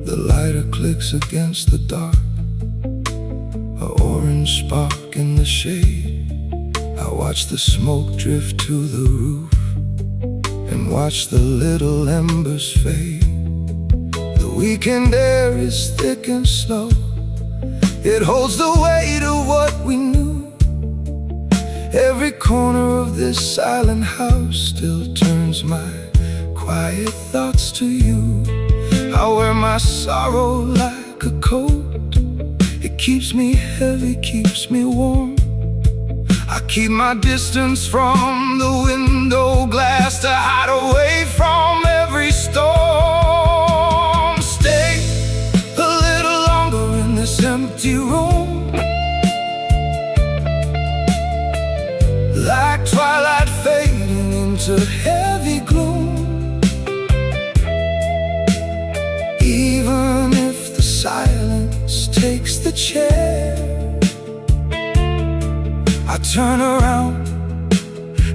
The lighter clicks against the dark, an orange spark in the shade. I watch the smoke drift to the roof and watch the little embers fade. The weekend air is thick and slow. It holds the weight of what we knew. Every corner of this silent house still turns my quiet thoughts to you. I wear my sorrow like a coat. It keeps me heavy, keeps me warm. I keep my distance from the window glass to hide away from every storm. Stay a little longer in this empty room, like twilight fading into heavy gloom. Even if the silence takes the chair, I turn around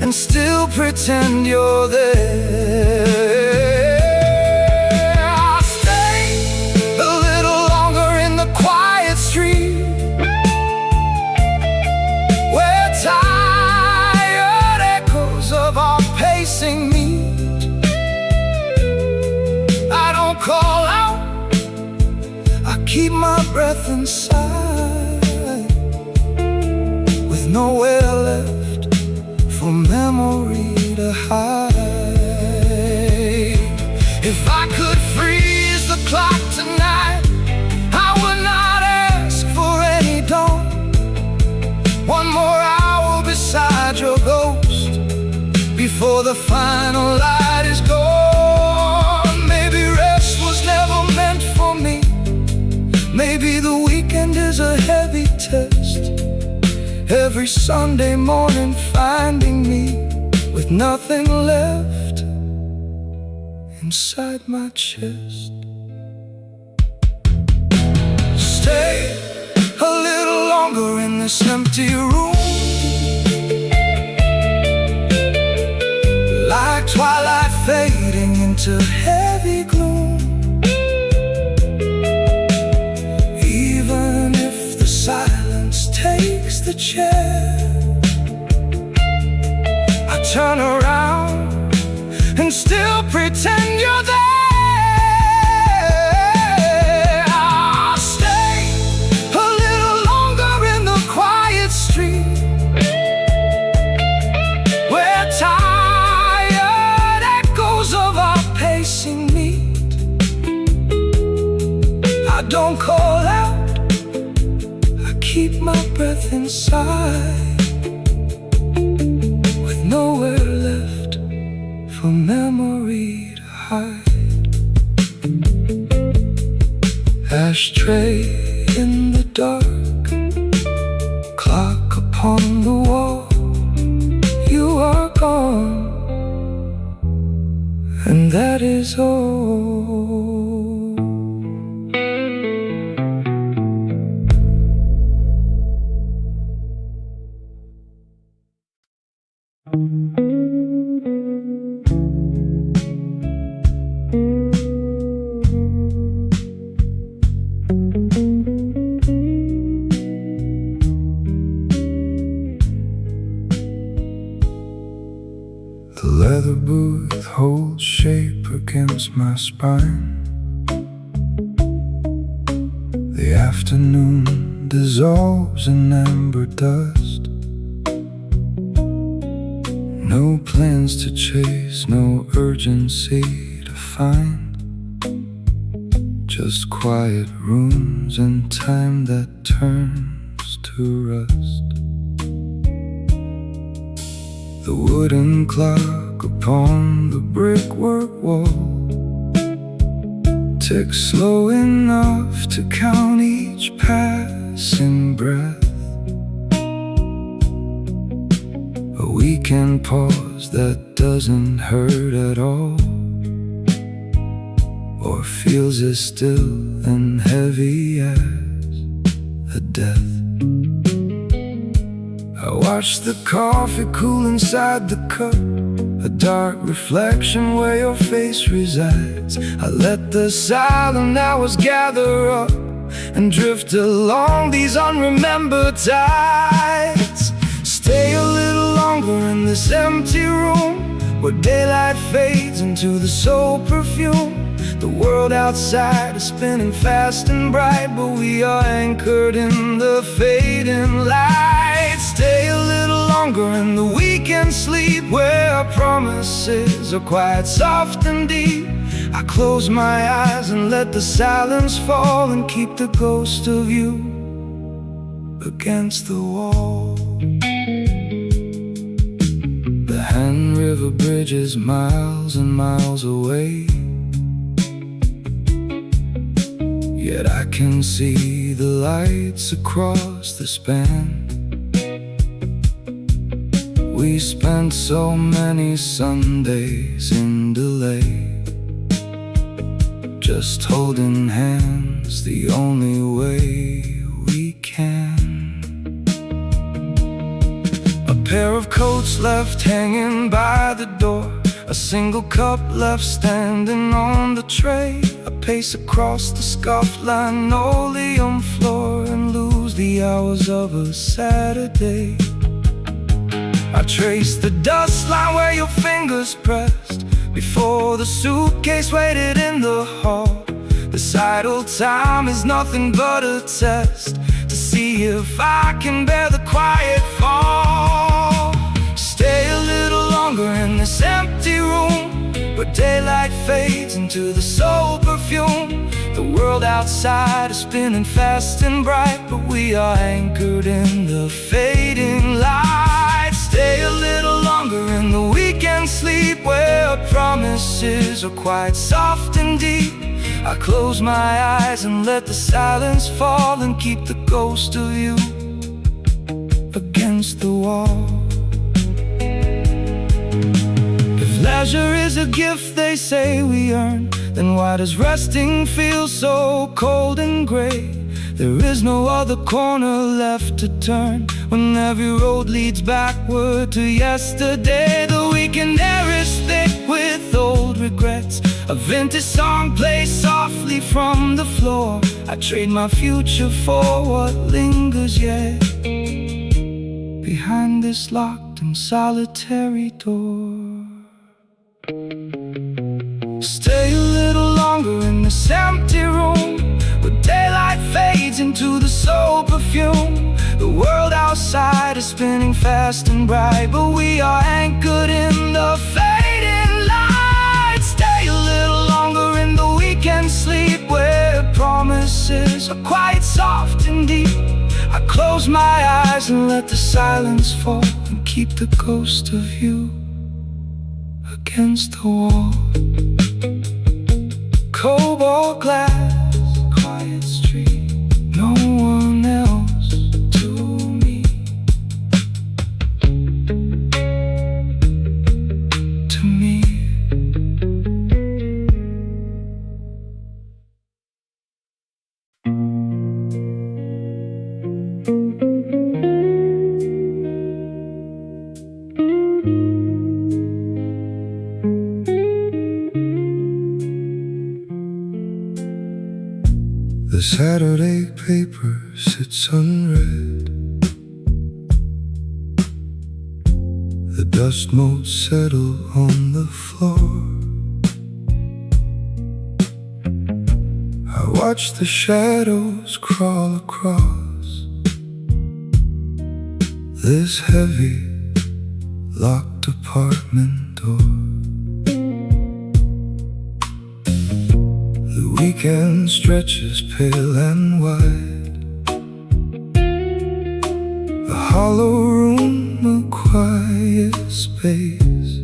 and still pretend you're there. I'll stay a little longer in the quiet street, where tired echoes of our pacing meet. I don't call out, I keep my breath inside, with nowhere left for memory to hide. If I could freeze the clock tonight, I would not ask for any dawn. One more hour beside your ghost before the final light is gone. Maybe rest was never meant for me. Maybe the weekend is a heavy test. Every Sunday morning finding me with nothing left inside my chest. Stay a little longer in this empty room, like twilight fading into heavy gloom. Even if the silence takes the chair, I turn around and still pretend you're there. I'll stay a little longer in the quiet street, where tired echoes of our pacing meet. I don't call out, I keep my breath inside, with nowhere left for memory to hide. Ashtray in the dark, clock upon the wall. You are gone, and that is all. The leather booth holds shape against my spine. The afternoon dissolves in amber dust. No plans to chase, no urgency to find, just quiet rooms and time that turns to rust. The wooden clock upon the brickwork wall ticks slow enough to count each passing breath. A weekend pause that doesn't hurt at all, or feels as still and heavy as a death. I watch the coffee cool inside the cup, a dark reflection where your face resides. I let the silent hours gather up and drift along these unremembered tides. Stay a little longer in this empty room where daylight fades into the soul perfume. The world outside is spinning fast and bright, but we are anchored in the fading light. Stay a little longer in the weekend sleep where our promises are quiet, soft and deep. I close my eyes and let the silence fall and keep the ghost of you against the wall. The Han River Bridge is miles and miles away, yet I can see the lights across the span. We spent so many Sundays in delay, just holding hands the only way we can. A pair of coats left hanging by the door, a single cup left standing on the tray. I pace across the scuffed linoleum floor and lose the hours of a Saturday. I trace the dust line where your fingers pressed before the suitcase waited in the hall. This idle time is nothing but a test to see if I can bear the quiet fall. Stay a little longer in this empty room where daylight fades into the soul perfume. The world outside is spinning fast and bright, but we are anchored in the fading light. Stay a little longer in the weekend sleep where our promises are quite soft and deep. I close my eyes and let the silence fall and keep the ghost of you against the wall. If leisure is a gift they say we earn, then why does resting feel so cold and gray? There is no other corner left to turn when every road leads backward to yesterday. The weekend air is thick with old regrets. A vintage song plays softly from the floor. I trade my future for what lingers yet behind this locked and solitary door. Stay a little longer in this empty room where daylight fades into the soul perfume. The world outside is spinning fast and bright, but we are anchored in the fading light. Stay a little longer in the weekend sleep where promises are quite soft and deep. I close my eyes and let the silence fall and keep the ghost of you against the wall. Cobalt glass, quiet street, no one else to me. To me. The Saturday paper sits unread. The dust motes settle on the floor. I watch the shadows crawl across this heavy, locked apartment door. The weekend stretches pale and wide, a hollow room, a quiet space,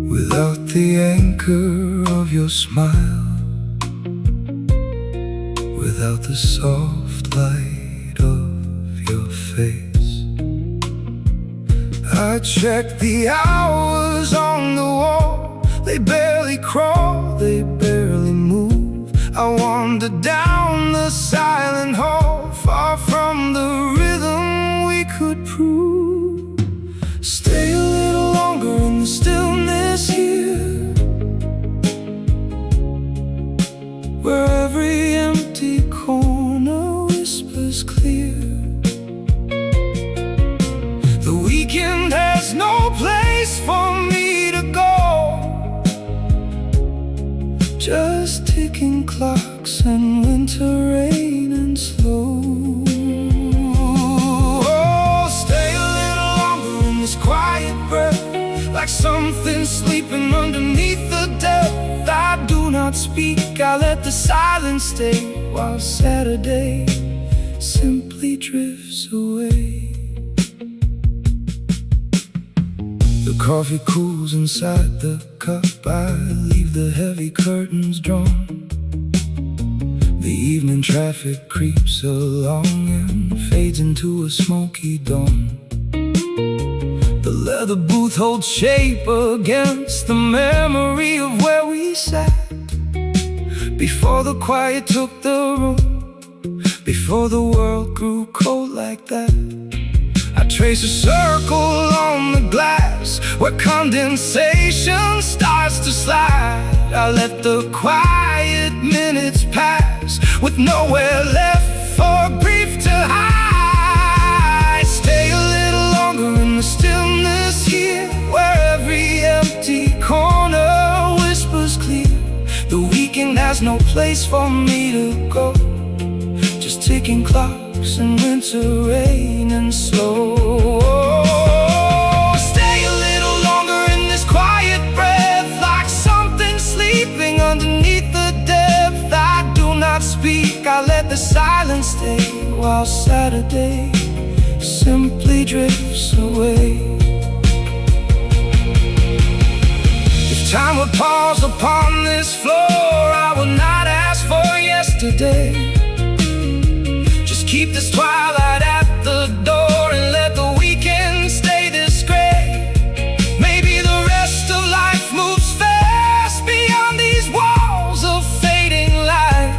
without the anchor of your smile, without the soft light of your face. I check the hours on the wall. They barely crawl, they barely move. I wander down the silent hall, far from the rhythm we could prove. clear. The weekend has no place for me to go. Just ticking clocks and winter rain and slow. Oh, stay a little longer in this quiet breath, like something sleeping underneath the depth. I do not speak, I let the silence stay, while Saturday simply drifts away. The coffee cools inside the cup, I leave the heavy curtains drawn. The evening traffic creeps along and fades into a smoky dawn. The leather booth holds shape against the memory of where we sat, before the quiet took the room, before the world grew cold like that. I trace a circle on the glass where condensation starts to slide. I let the quiet minutes pass with nowhere left for grief to hide. Stay a little longer in the stillness here, where every empty corner whispers clear. The weekend has no place for me to go, just ticking clocks and winter rain and slow. Stay a little longer in this quiet breath, like something sleeping underneath the depth. I do not speak, I let the silence stay, while Saturday simply drifts away. If time would pause upon this floor, I would not ask for yesterday. Just keep this twilight at the door and let the weekend stay this gray. Maybe the rest of life moves fast beyond these walls of fading light,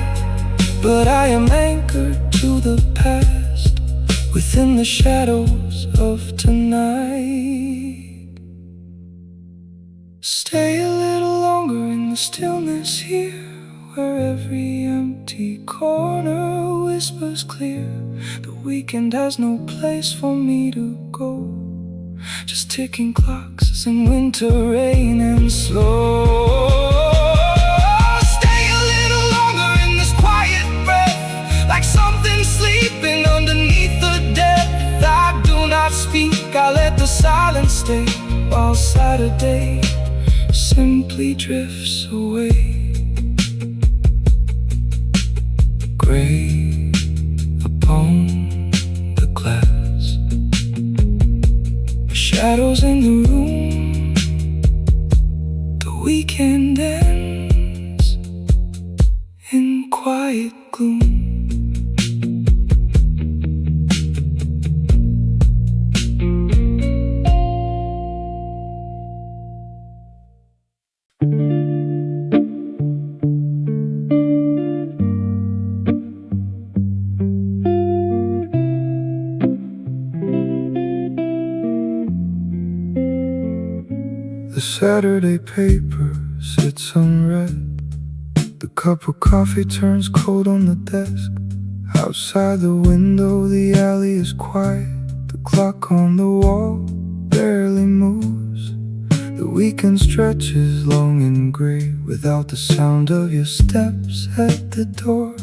but I am anchored to the past within the shadows of tonight. Stay a little longer in the stillness here, where every empty corner whispers clear. The weekend has no place for me to go, just ticking clocks as in winter rain and slow. Stay a little longer in this quiet breath, like something sleeping underneath the depth. I do not speak, I let the silence stay, while Saturday simply drifts away. Gray upon the glass, shadows in the room. The weekend ends in quiet gloom. The Saturday paper sits unread. The cup of coffee turns cold on the desk. Outside the window, the alley is quiet. The clock on the wall barely moves. The weekend stretches long and gray, without the sound of your steps at the door.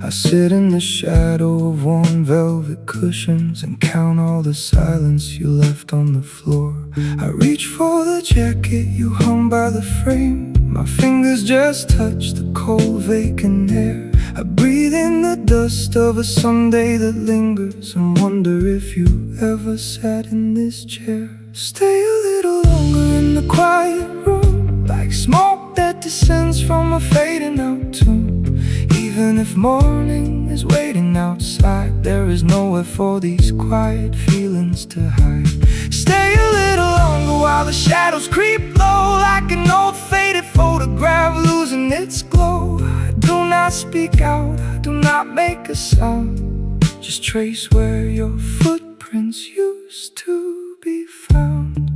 I sit in the shadow of warm velvet cushions and count all the silence you left on the floor. I reach for the jacket you hung by the frame. My fingers just touch the cold vacant air. I breathe in the dust of a Sunday that lingers and wonder if you ever sat in this chair. Stay a little longer in the quiet room, like smoke that descends from a fading out tune. Even if morning is waiting outside, there is nowhere for these quiet feelings to hide. Stay a little longer while the shadows creep low, like an old faded photograph losing its glow. I do not speak out, I do not make a sound, just trace where your footprints used to be found.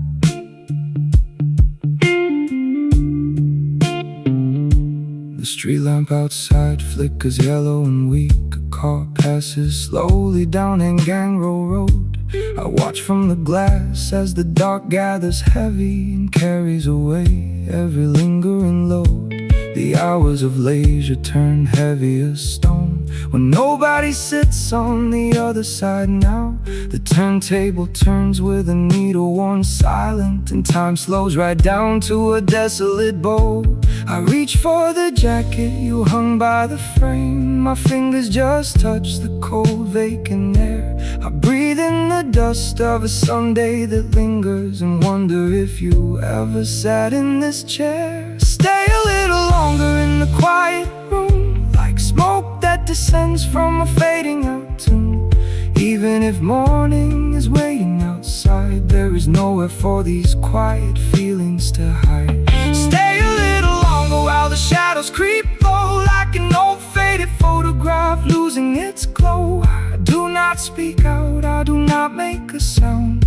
The street lamp outside flickers yellow and weak. A car passes slowly down Hanganro Road. I watch from the glass as the dark gathers heavy and carries away every lingering load. The hours of leisure turn heavy as stone when nobody sits on the other side now. The turntable turns with a needle worn silent, and time slows right down to a desolate bow. I reach for the jacket you hung by the frame. My fingers just touch the cold vacant air. I breathe in the dust of a Sunday that lingers and wonder if you ever sat in this chair. Stay a little longer in the quiet room, like smoke that descends from a fading out tune. Even if morning is waiting outside, there is nowhere for these quiet feelings to hide. Stay a little longer while the shadows creep low, like an old faded photograph losing its glow. I do not speak out, I do not make a sound,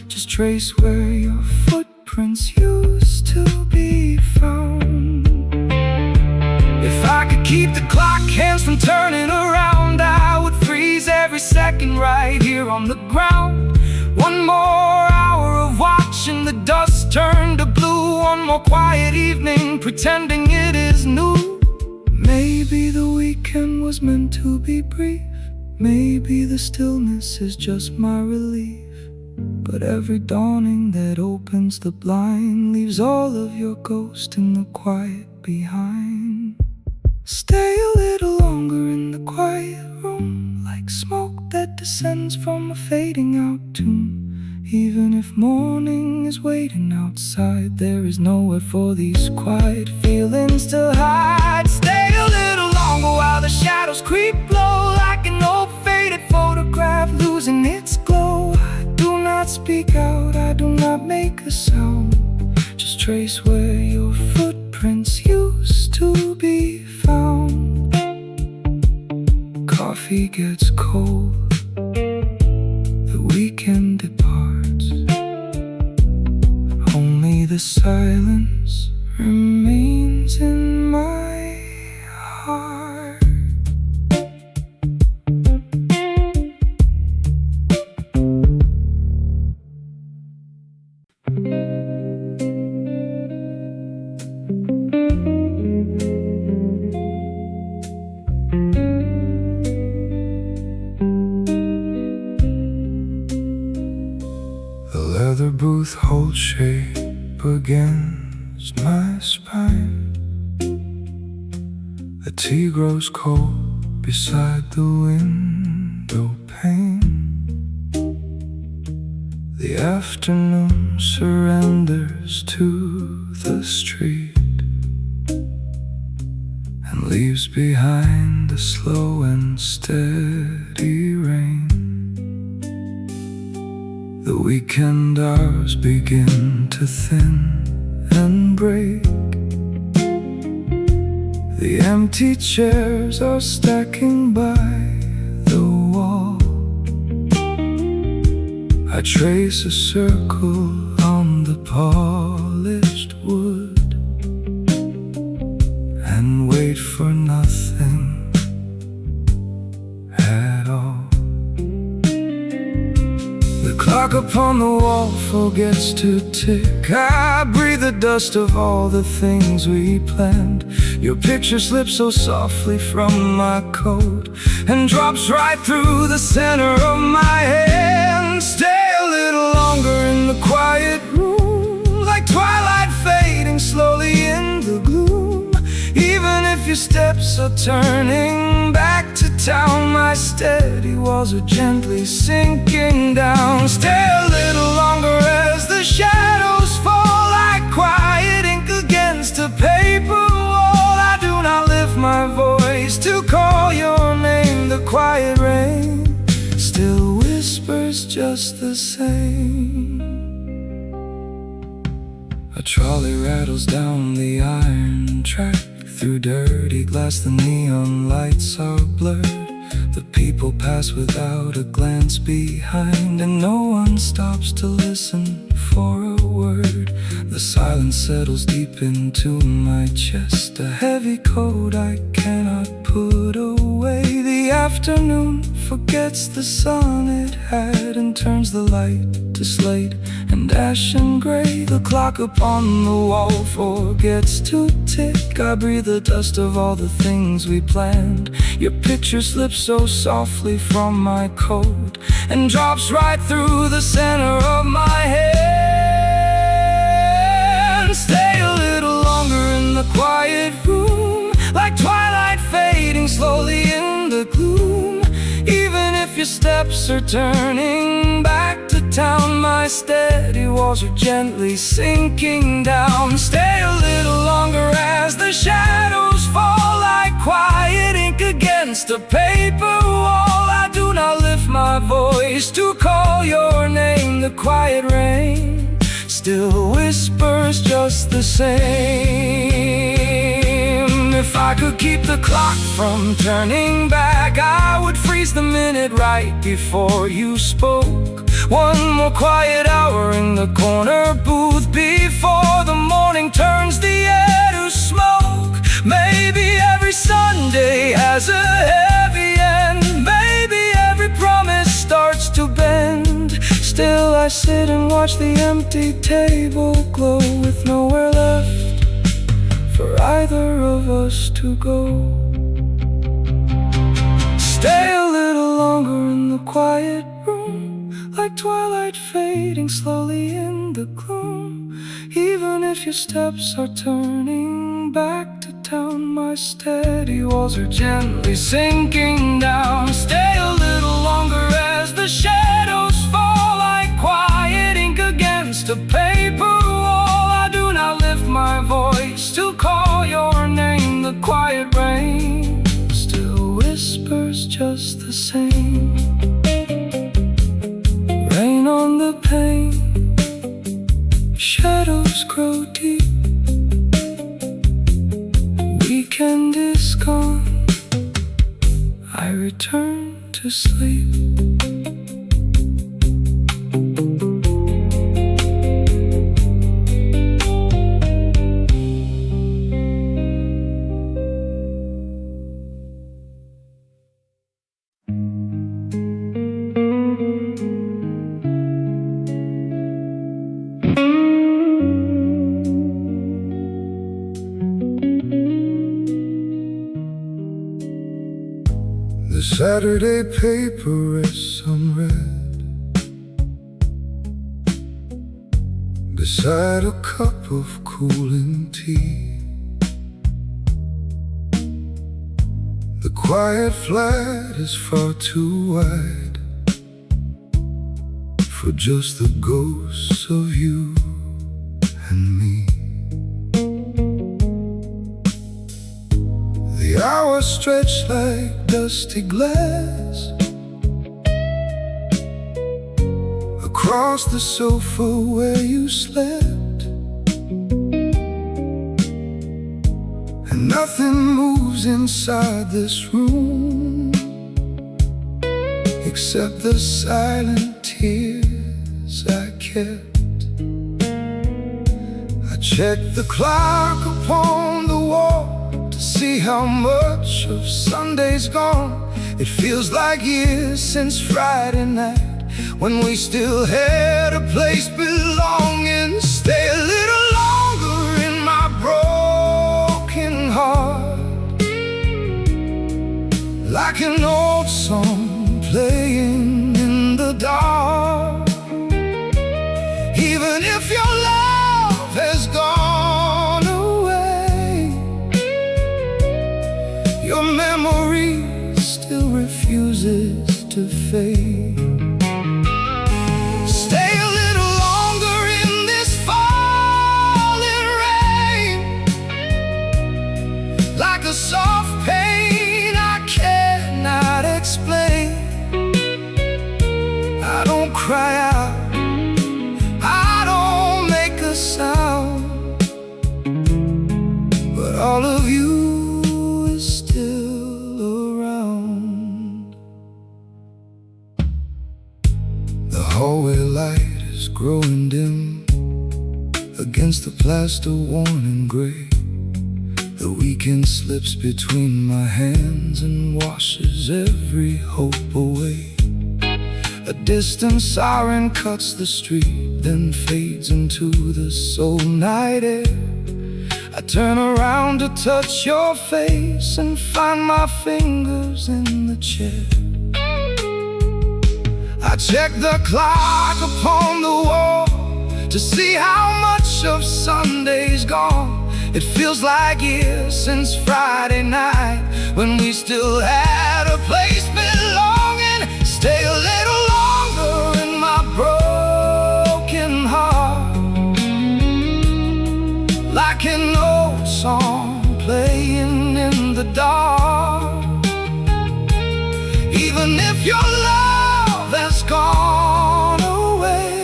just trace where your footprints used to be found. If I could keep the clock hands from turning around, I would freeze every second right here on the ground. One more hour of watching the dust turn to blue. One more quiet evening pretending it is new. Maybe the weekend was meant to be brief. Maybe the stillness is just my relief. But every dawning that opens the blind leaves all of your ghost in the quiet behind. Stay a little longer in the quiet room, like smoke that descends from a fading out tune. Even if morning is waiting outside, there is nowhere for these quiet feelings to hide. Stay a little longer while the shadows creep low, like an old faded photograph losing its glow. I do not speak out, I do not make a sound, just trace where your footprints used to be found. Coffee gets cold, the weekend departs. Only the silence remains in my heart. The booth holds shape against my spine. The tea grows cold beside the window pane. The afternoon surrenders to the street and leaves behind the slow and steady rain. The weekend hours begin to thin and break. The empty chairs are stacking by the wall. I trace a circle on the polished wood and wait for nothing at all. The clock upon the wall forgets to tick. I breathe the dust of all the things we planned. Your picture slips so softly from my coat and drops right through the center of my hand. Stay a little longer in the quiet room, like twilight fading slowly in the gloom. Even if your steps are turning back to town, my steady walls are gently sinking down. Stay a little longer as the shadows fall like quiet ink against a paper wall. I do not lift my voice to call your name. The quiet rain still whispers just the same. A trolley rattles down the iron track. Through dirty glass the neon lights are blurred. The people pass without a glance behind, and no one stops to listen for a word. The silence settles deep into my chest, a heavy coat I cannot put away. The afternoon forgets the sun it had and turns the light to slate and ash and gray. The clock upon the wall forgets to tick. I breathe the dust of all the things we planned. Your picture slips so softly from my coat and drops right through the center of my hand. Stay a little longer in the quiet room, like twilight fading slowly in the gloom. Even if your steps are turning back to town, my steady walls are gently sinking down. Stay a little longer as the shadows fall like quiet ink against a paper wall. I do not lift my voice to call your name. The quiet rain still whispers just the same. If I could keep the clock from turning back, I would freeze the minute right before you spoke. One more quiet hour in the corner booth before the morning turns the air to smoke. Maybe every Sunday has a heavy end. Maybe every promise starts to bend. Still I sit and watch the empty table glow with nowhere left for either of us to go. Stay a little longer in the quiet room, like twilight fading slowly in the gloom. Even if your steps are turning back to town, my steady walls are gently sinking down. Stay a little longer as the shadows fall like quiet ink against a paper wall. I do not lift my voice to call your name. The quiet rain still whispers just the same. Rain on the pane, shadows grow deep. Weekend is gone, I return to sleep. The Saturday paper rests unread beside a cup of cooling tea. The quiet flat is far too wide for just the ghosts of you and me. The hours stretch like dusty glass across the sofa where you slept, and nothing moves inside this room except the silent tears I kept. I checked the clock upon the wall to see how much of Sunday's gone. It feels like years since Friday night, when we still had a place belonging. Stay a little longer in my broken heart, like an old song playing in the dark. Even if your love has gone away, your memory still refuses to fade. Stay a little longer in this falling rain, like a soft pain I cannot explain. I don't cry out, I don't make a sound, but all of you is still around. The hallway light is growing dim against the plaster worn and gray. The weekend slips between my hands and washes every hope away. A distant siren cuts the street, then fades into the soul night air. I turn around to touch your face and find my fingers in the chair. I check the clock upon the wall to see how much of Sunday's gone. It feels like years since Friday night, when we still had a place belonging. Stay a little longer in my broken heart, like an old song playing in the dark. Even if your love has gone away,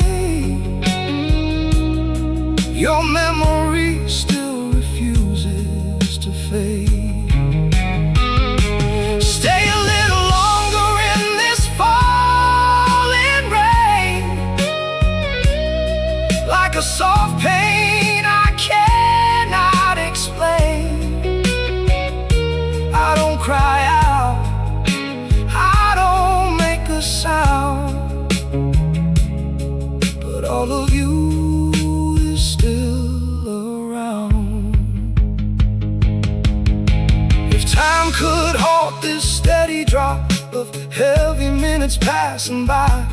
your memory still refuses to fade. Stay a little longer in this falling rain, like a soft pain I cannot explain. I don't cry out, I don't make a sound, but all of you is still around. If time could halt this steady drop of heavy minutes passing by,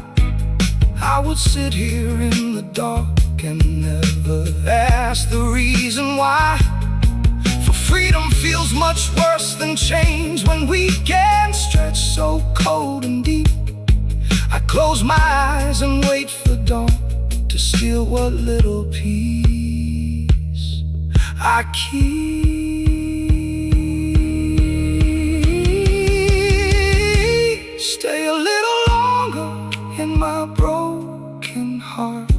I would sit here in the dark and never ask the reason why. For freedom feels much worse than change when weekends stretch so cold and deep. I close my eyes and wait for dawn to steal what little peace I keep. Stay a little longer in my broken heart,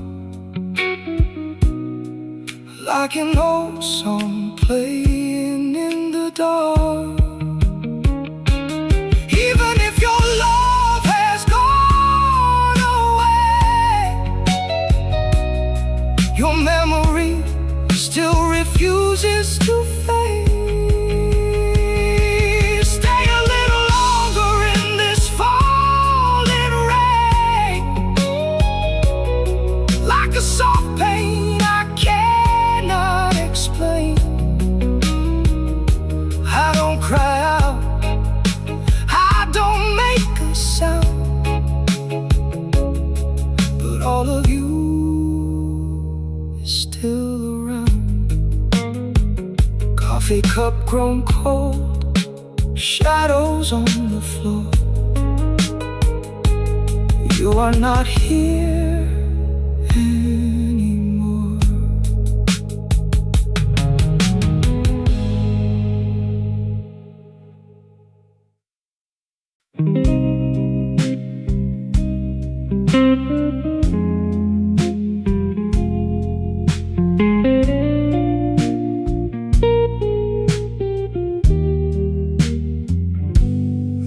like an old song playing in the dark. Even if your love has gone away, your memory still refuses to fade. Stay a little longer in this falling rain, like a soft pain I cannot explain. I don't cry out, I don't make a sound, but all of you is still around. Coffee cup grown cold, shadows on the floor. You are not here anymore.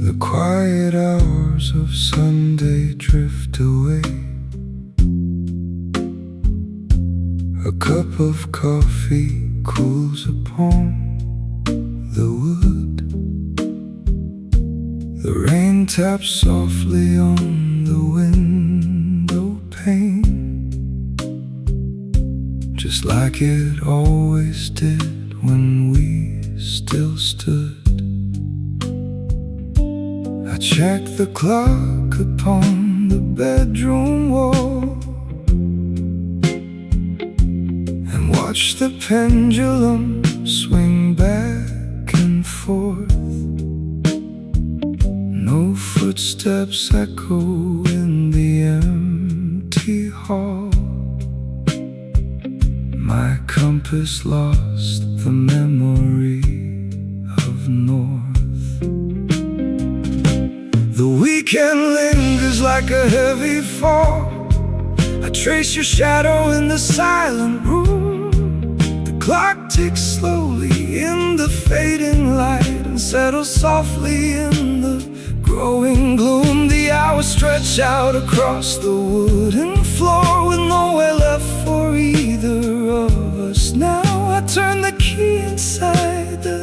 The quiet hours of Sunday drift away. A cup of coffee cools upon the wood. The rain taps softly on the window pane, just like it always did when we still stood. I check the clock upon the bedroom wall and watch the pendulum swing back and forth. No footsteps echo in the empty hall. My compass lost the memory of north. The weekend lingers like a heavy fall. I trace your shadow in the silent room. The clock ticks slowly in the fading light and settles softly in the growing gloom. The hours stretch out across the wooden floor with nowhere left for either of us now. I turn the key inside the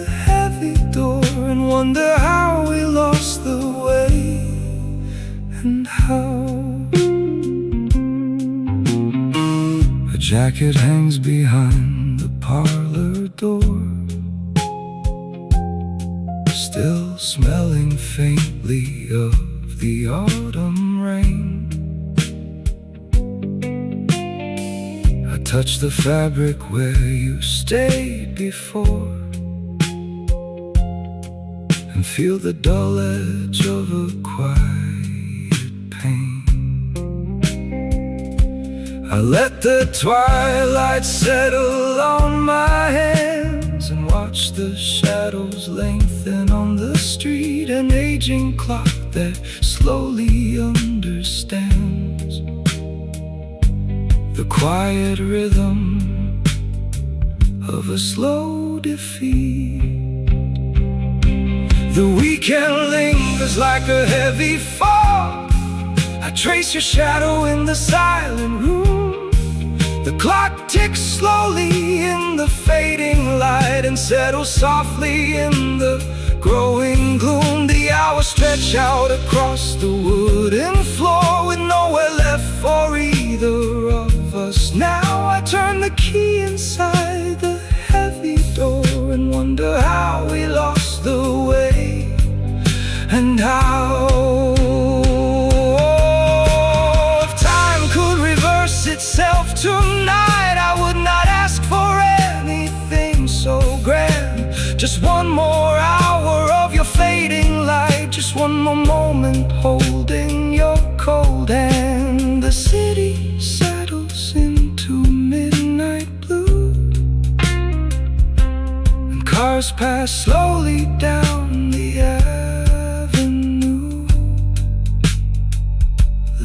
wonder how we lost the way, and how a jacket hangs behind the parlor door, still smelling faintly of the autumn rain. I touch the fabric where you stayed before, and feel the dull edge of a quiet pain. I let the twilight settle on my hands and watch the shadows lengthen on the street, an aging clock that slowly understands the quiet rhythm of a slow defeat. The weekend lingers like a heavy fog. I trace your shadow in the silent room. The clock ticks slowly in the fading light and settles softly in the growing gloom. The hours stretch out across the wooden floor with nowhere left for either of us. Now I turn the key inside the heavy door and wonder how we lost the way, and how, if time could reverse itself tonight, I would not ask for anything so grand. Just one more hour of your fading light, just one more moment holding your cold hand. The city settles into midnight blue, and cars pass slowly down the avenue,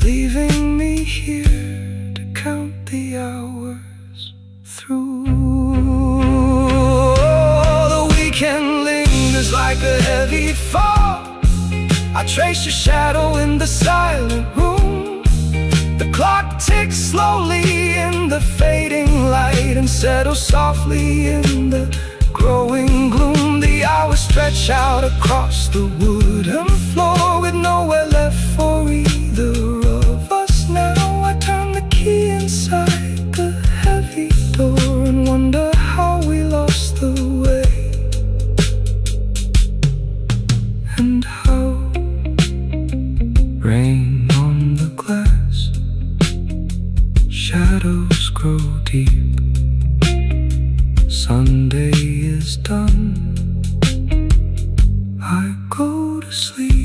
leaving me here to count the hours through. The weekend lingers like a heavy fog. I trace your shadow in the silent room. The clock ticks slowly in the fading light and settles softly in the growing gloom. The hours stretch out across the wooden floor with nowhere left for either of us. Now I turn the key inside the heavy door and wonder how we lost the way, and how rain on the glass, shadows grow deep. Sunday is done, I go to sleep.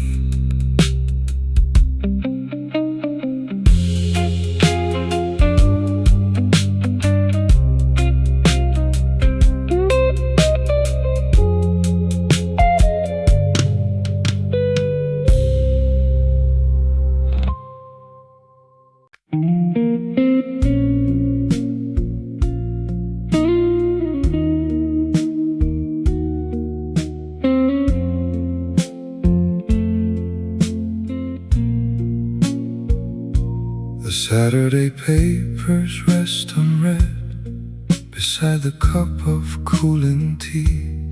The Saturday papers rest unread beside the cup of cooling tea.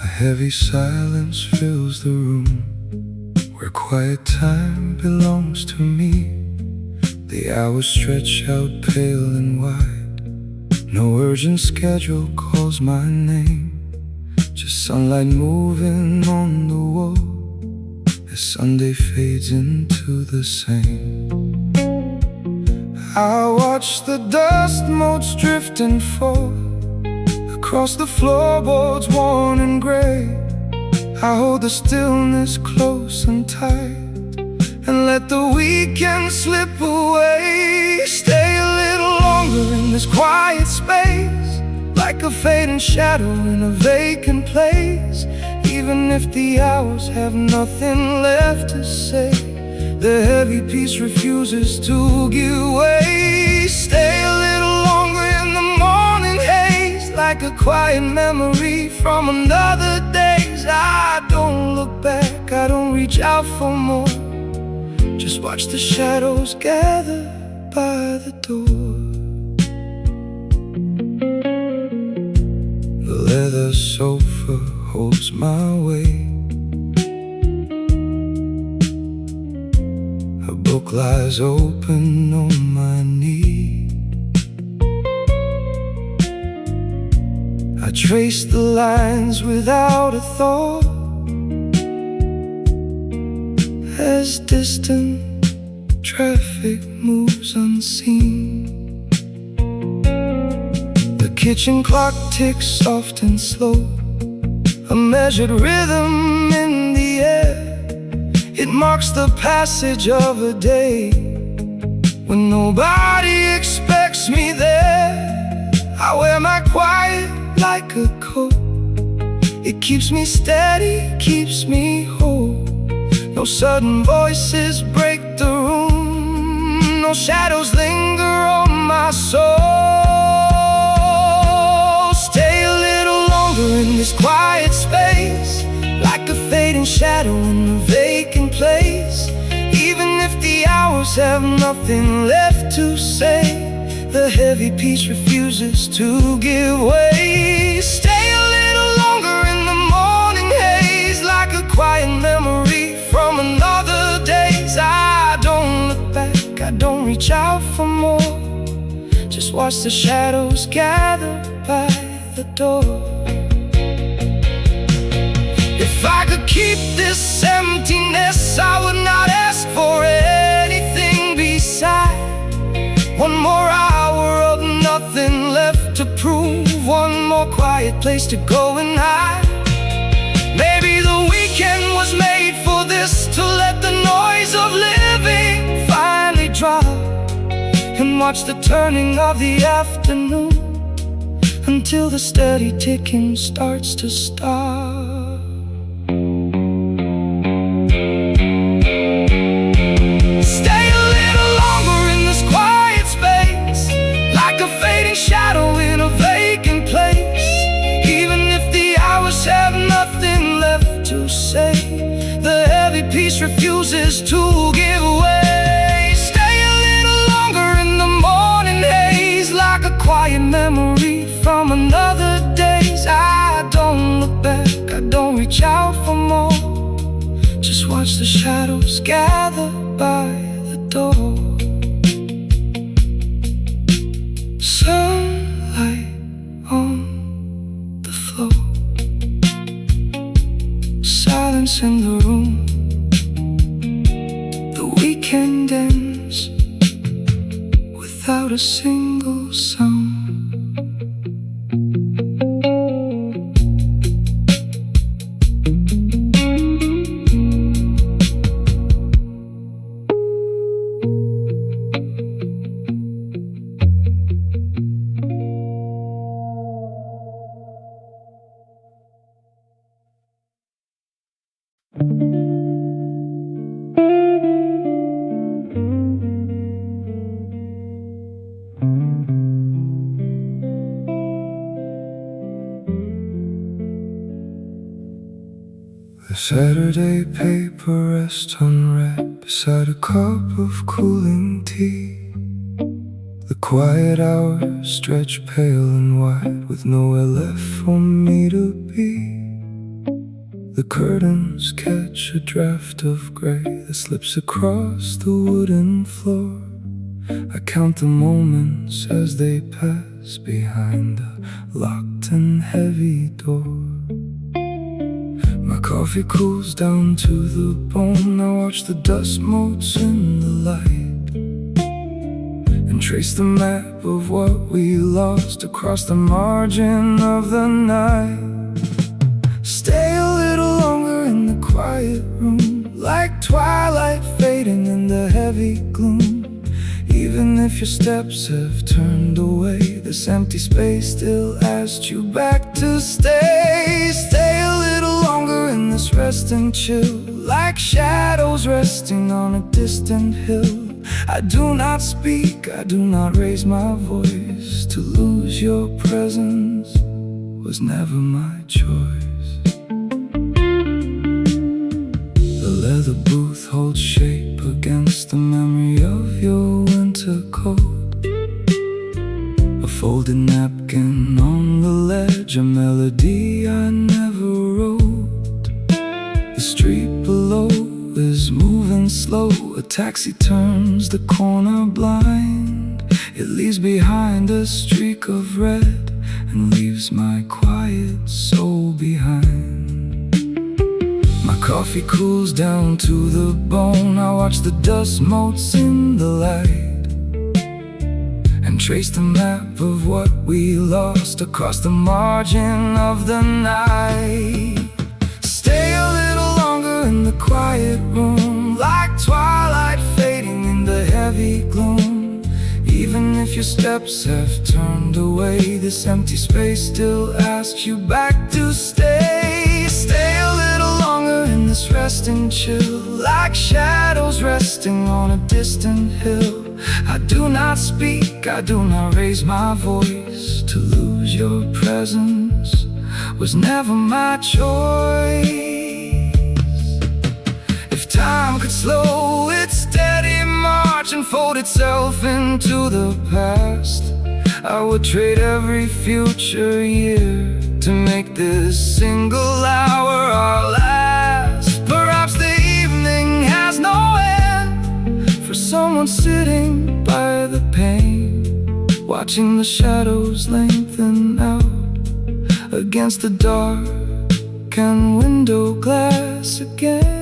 A heavy silence fills the room where quiet time belongs to me. The hours stretch out pale and wide. No urgent schedule calls my name, just sunlight moving on the wall as Sunday fades into the same. I watch the dust motes drift and fall across the floorboards worn and gray. I hold the stillness close and tight and let the weekend slip away. Stay a little longer in this quiet space, like a fading shadow in a vacant place. Even if the hours have nothing left to say, the heavy piece refuses to give way. Stay a little longer in the morning haze, like a quiet memory from another days. I don't look back, I don't reach out for more, just watch the shadows gather by the door. The leather sofa holds my weight, book lies open on my knee. I trace the lines without a thought, as distant traffic moves unseen. The kitchen clock ticks soft and slow, a measured rhythm in the air. It marks the passage of a day when nobody expects me there. I wear my quiet like a coat. It keeps me steady, keeps me whole. No sudden voices break the room, no shadows linger on my soul. Stay a little longer in this quiet space, like a fading shadow in a vacant place. Even if the hours have nothing left to say, the heavy piece refuses to give way. Stay a little longer in the morning haze, like a quiet memory from another days. I don't look back, I don't reach out for more, just watch the shadows gather by the door. If I could keep this emptiness, I would not ask for anything beside one more hour of nothing left to prove, one more quiet place to go and hide. Maybe the weekend was made for this, to let the noise of living finally drop and watch the turning of the afternoon until the steady ticking starts to stop. Shadow in a vacant place. Even if the hours have nothing left to say, the heavy piece refuses to give way. Stay a little longer in the morning haze, like a quiet memory from another days. I don't look back, I don't reach out for more, just watch the shadows gather by the door. Sunlight on the floor, silence in the room. The weekend ends without a single sound. The Saturday paper rests unread beside a cup of cooling tea. The quiet hours stretch pale and wide, with nowhere left for me to be. The curtains catch a draft of grey that slips across the wooden floor. I count the moments as they pass behind the locked and heavy door. My coffee cools down to the bone. I watch the dust motes in the light and trace the map of what we lost across the margin of the night. Stay a little longer in the quiet room, like twilight fading in the heavy gloom. Even if your steps have turned away, this empty space still asks you back to stay. Stay a little longer in this rest and chill, like shadows resting on a distant hill. I do not speak, I do not raise my voice. To lose your presence was never my choice. The leather booth holds shape against the memory of your winter coat. A folded napkin on the ledge, a melody I never wrote. The street below is moving slow, a taxi turns close the corner blind. It leaves behind a streak of red and leaves my quiet soul behind. My coffee cools down to the bone. I watch the dust motes in the light and trace the map of what we lost across the margin of the night. Stay a little longer in the quiet room, like twilight fading in the heavy gloom. Even if your steps have turned away, this empty space still asks you back to stay. Stay a little longer in this resting chill, like shadows resting on a distant hill. I do not speak, I do not raise my voice. To lose your presence was never my choice. If time could slow its steady march and fold itself into the past, I would trade every future year to make this single hour our last. Perhaps the evening has no end for someone sitting by the pane, watching the shadows lengthen out against the dark and window glass again.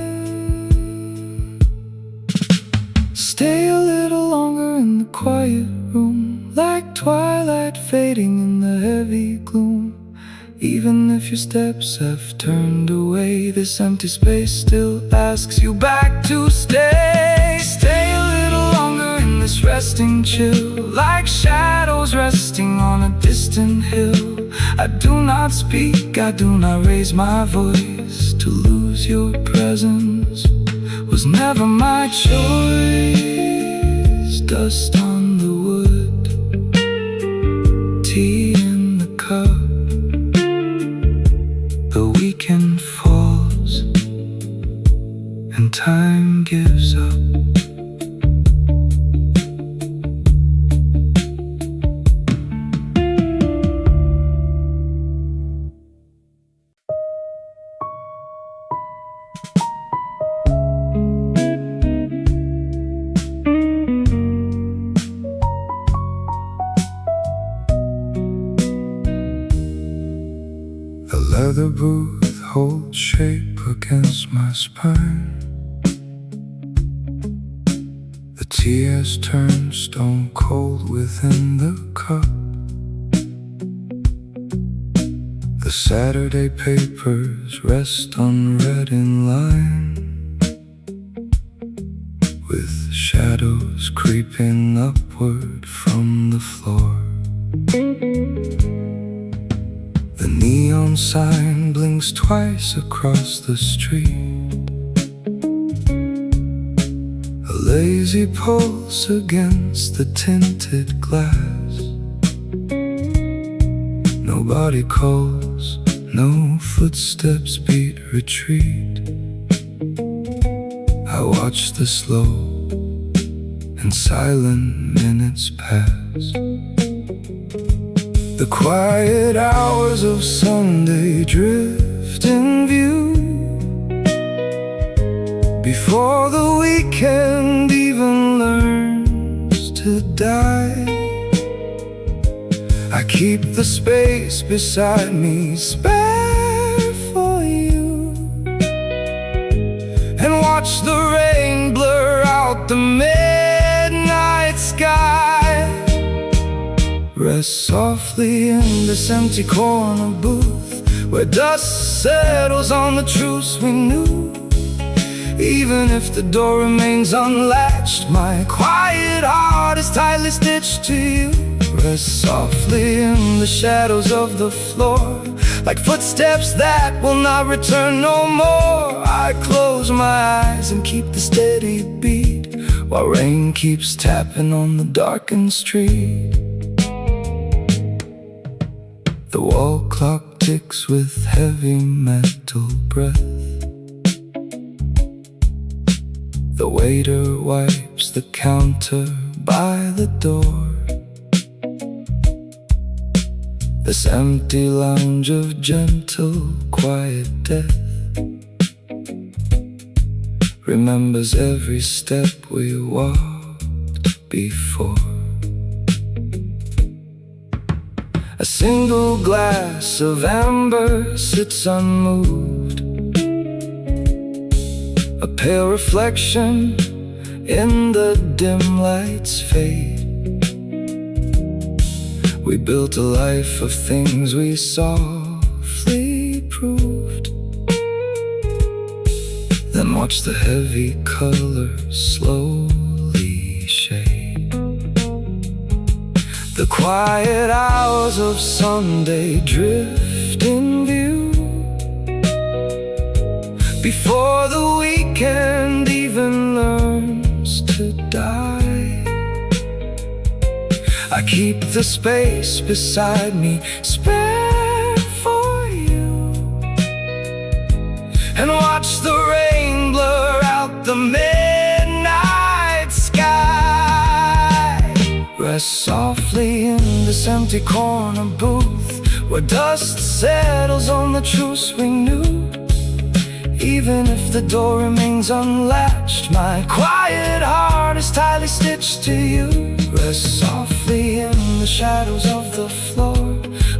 Stay a little longer in the quiet room, like twilight fading in the heavy gloom. Even if your steps have turned away, this empty space still asks you back to stay. Stay a little longer in this resting chill, like shadows resting on a distant hill. I do not speak, I do not raise my voice. To lose your presence was never my choice. Dust on the wood, tea in the cup. The weekend falls and time gives up. The booth holds shape against my spine. The tea has turned stone cold within the cup. The Saturday papers rest unread in line, with shadows creeping upward from the floor. The neon sign blinks twice across the street, a lazy pulse against the tinted glass. Nobody calls, no footsteps beat retreat. I watch the slow and silent minutes pass. The quiet hours of Sunday drift in view before the weekend even learns to die. I keep the space beside me spare for you, and watch the rain blur out the midnight sky. Rest softly in this empty corner booth, where dust settles on the truths we knew. Even if the door remains unlatched, my quiet heart is tightly stitched to you. Rest softly in the shadows of the floor, like footsteps that will not return no more. I close my eyes and keep the steady beat, while rain keeps tapping on the darkened street. The wall clock ticks with heavy metal breath. The waiter wipes the counter by the door. This empty lounge of gentle, quiet death remembers every step we walk before. A single glass of amber sits unmoved, a pale reflection in the dim light's fade. We built a life of things we softly proved, then watched the heavy colors slowly shade. The quiet hours of Sunday drift in view before the weekend even learns to die. I keep the space beside me spare for you, and watch the rain blur out the midnight sky. Rest softly in this empty corner booth, where dust settles on the truce we knew. Even if the door remains unlatched, my quiet heart is tightly stitched to you. Rest softly in the shadows of the floor,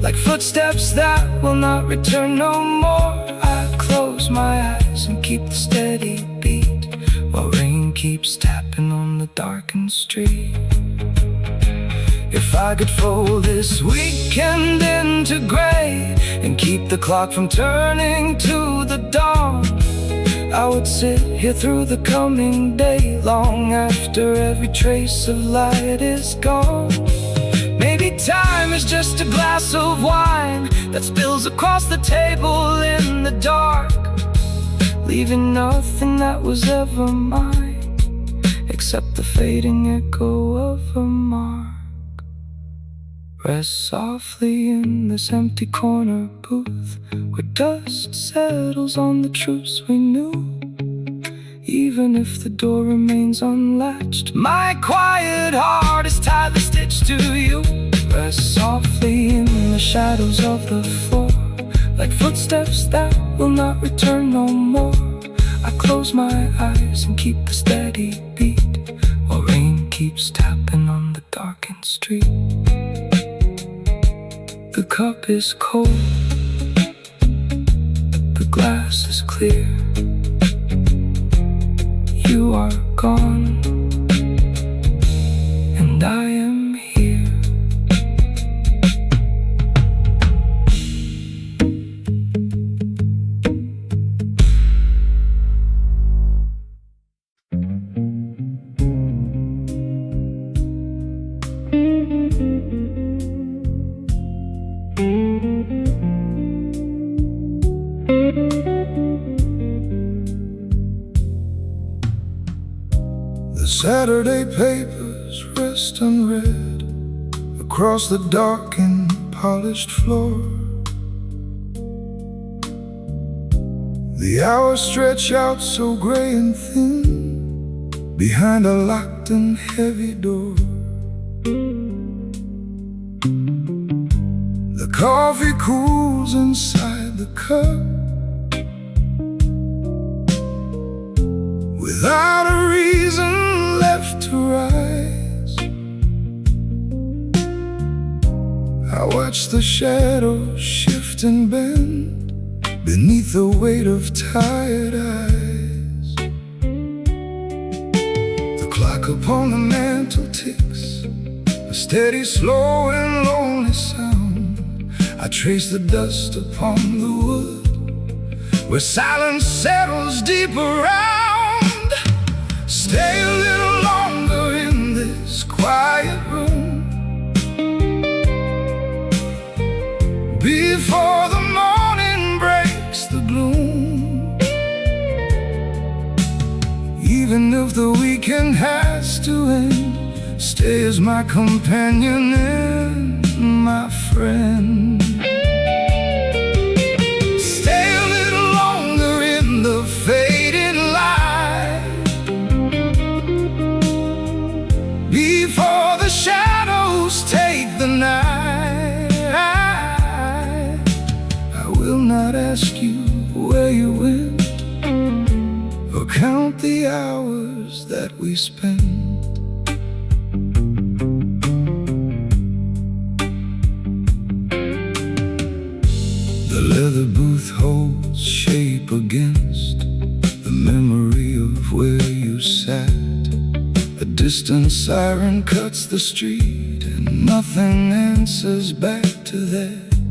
like footsteps that will not return no more. I close my eyes and keep the steady beat, while rain keeps tapping on the darkened street. If I could fold this weekend into gray and keep the clock from turning to the dawn, I would sit here through the coming day, long after every trace of light is gone. Maybe time is just a glass of wine that spills across the table in the dark, leaving nothing that was ever mine except the fading echo of a mark. Rest softly in this empty corner booth, where dust settles on the truths we knew. Even if the door remains unlatched, my quiet heart is tightly stitched to you. Rest softly in the shadows of the floor, like footsteps that will not return no more. I close my eyes and keep the steady beat, while rain keeps tapping on the darkened street. The cup is cold, the glass is clear. You are gone, and I am here. Saturday papers rest unread across the dark and polished floor. The hours stretch out so gray and thin behind a locked and heavy door. The coffee cools inside the cup without a reason left to rise. I watch the shadows shift and bend beneath the weight of tired eyes. The clock upon the mantel ticks, a steady, slow and lonely sound. I trace the dust upon the wood, where silence settles deep around. Stay a little longer in this quiet room before the morning breaks the gloom. Even if the weekend has to end, stay as my companion and my friend. Stay a little longer in the faded light before the shadows take the night. I will not ask you where you went, or count the hours that we spent. distant siren cuts the street, and nothing answers back to that.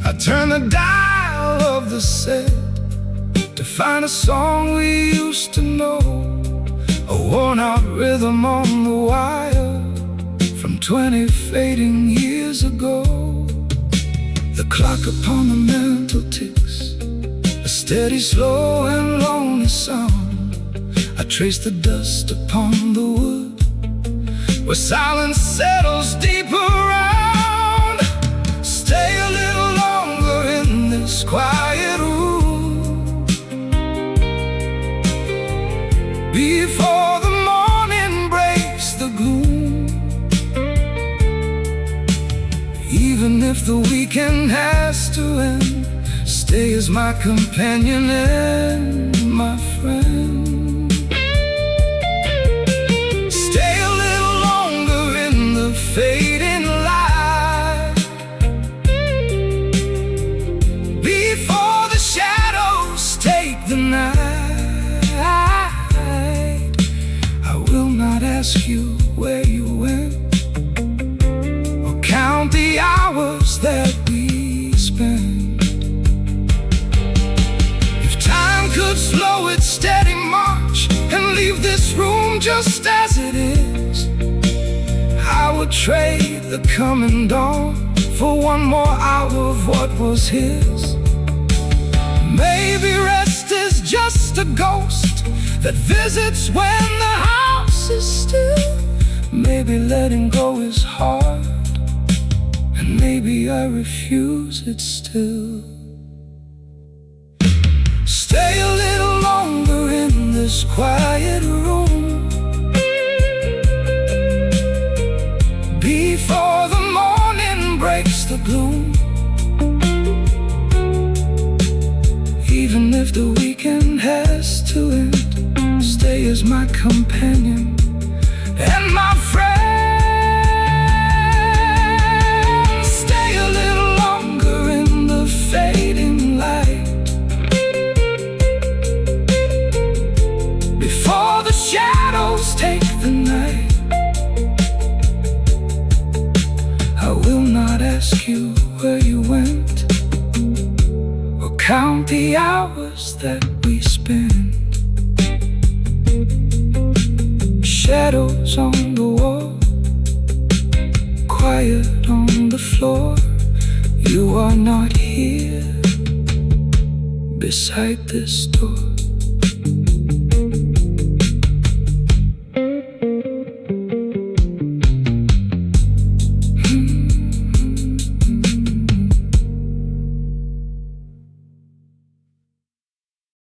I turn the dial of the set to find a song we used to know, a worn-out rhythm on the wire from 20 fading years ago. The clock upon the mantel ticks, a steady, slow and lonely song. I trace the dust upon the wood, where silence settles deep around. Stay a little longer in this quiet room before the morning breaks the gloom. Even if the weekend has to end, stay as my companion and my friend. Fading light before the shadows take the night. I will not ask you where you went or count the hours that we spent. If time could slow its steady march and leave this room just as it is, I would trade the coming dawn for one more hour of what was his. Maybe rest is just a ghost that visits when the house is still. Maybe letting go is hard, and maybe I refuse it still. Stay a little longer in this quiet room before the morning breaks the gloom. Even if the weekend has to end, stay as my companion and my friend. Stay a little longer in the fading light before the shadows take the night. I will not ask you where you went or count the hours that we spent. Shadows on the wall, quiet on the floor. You are not here beside this door.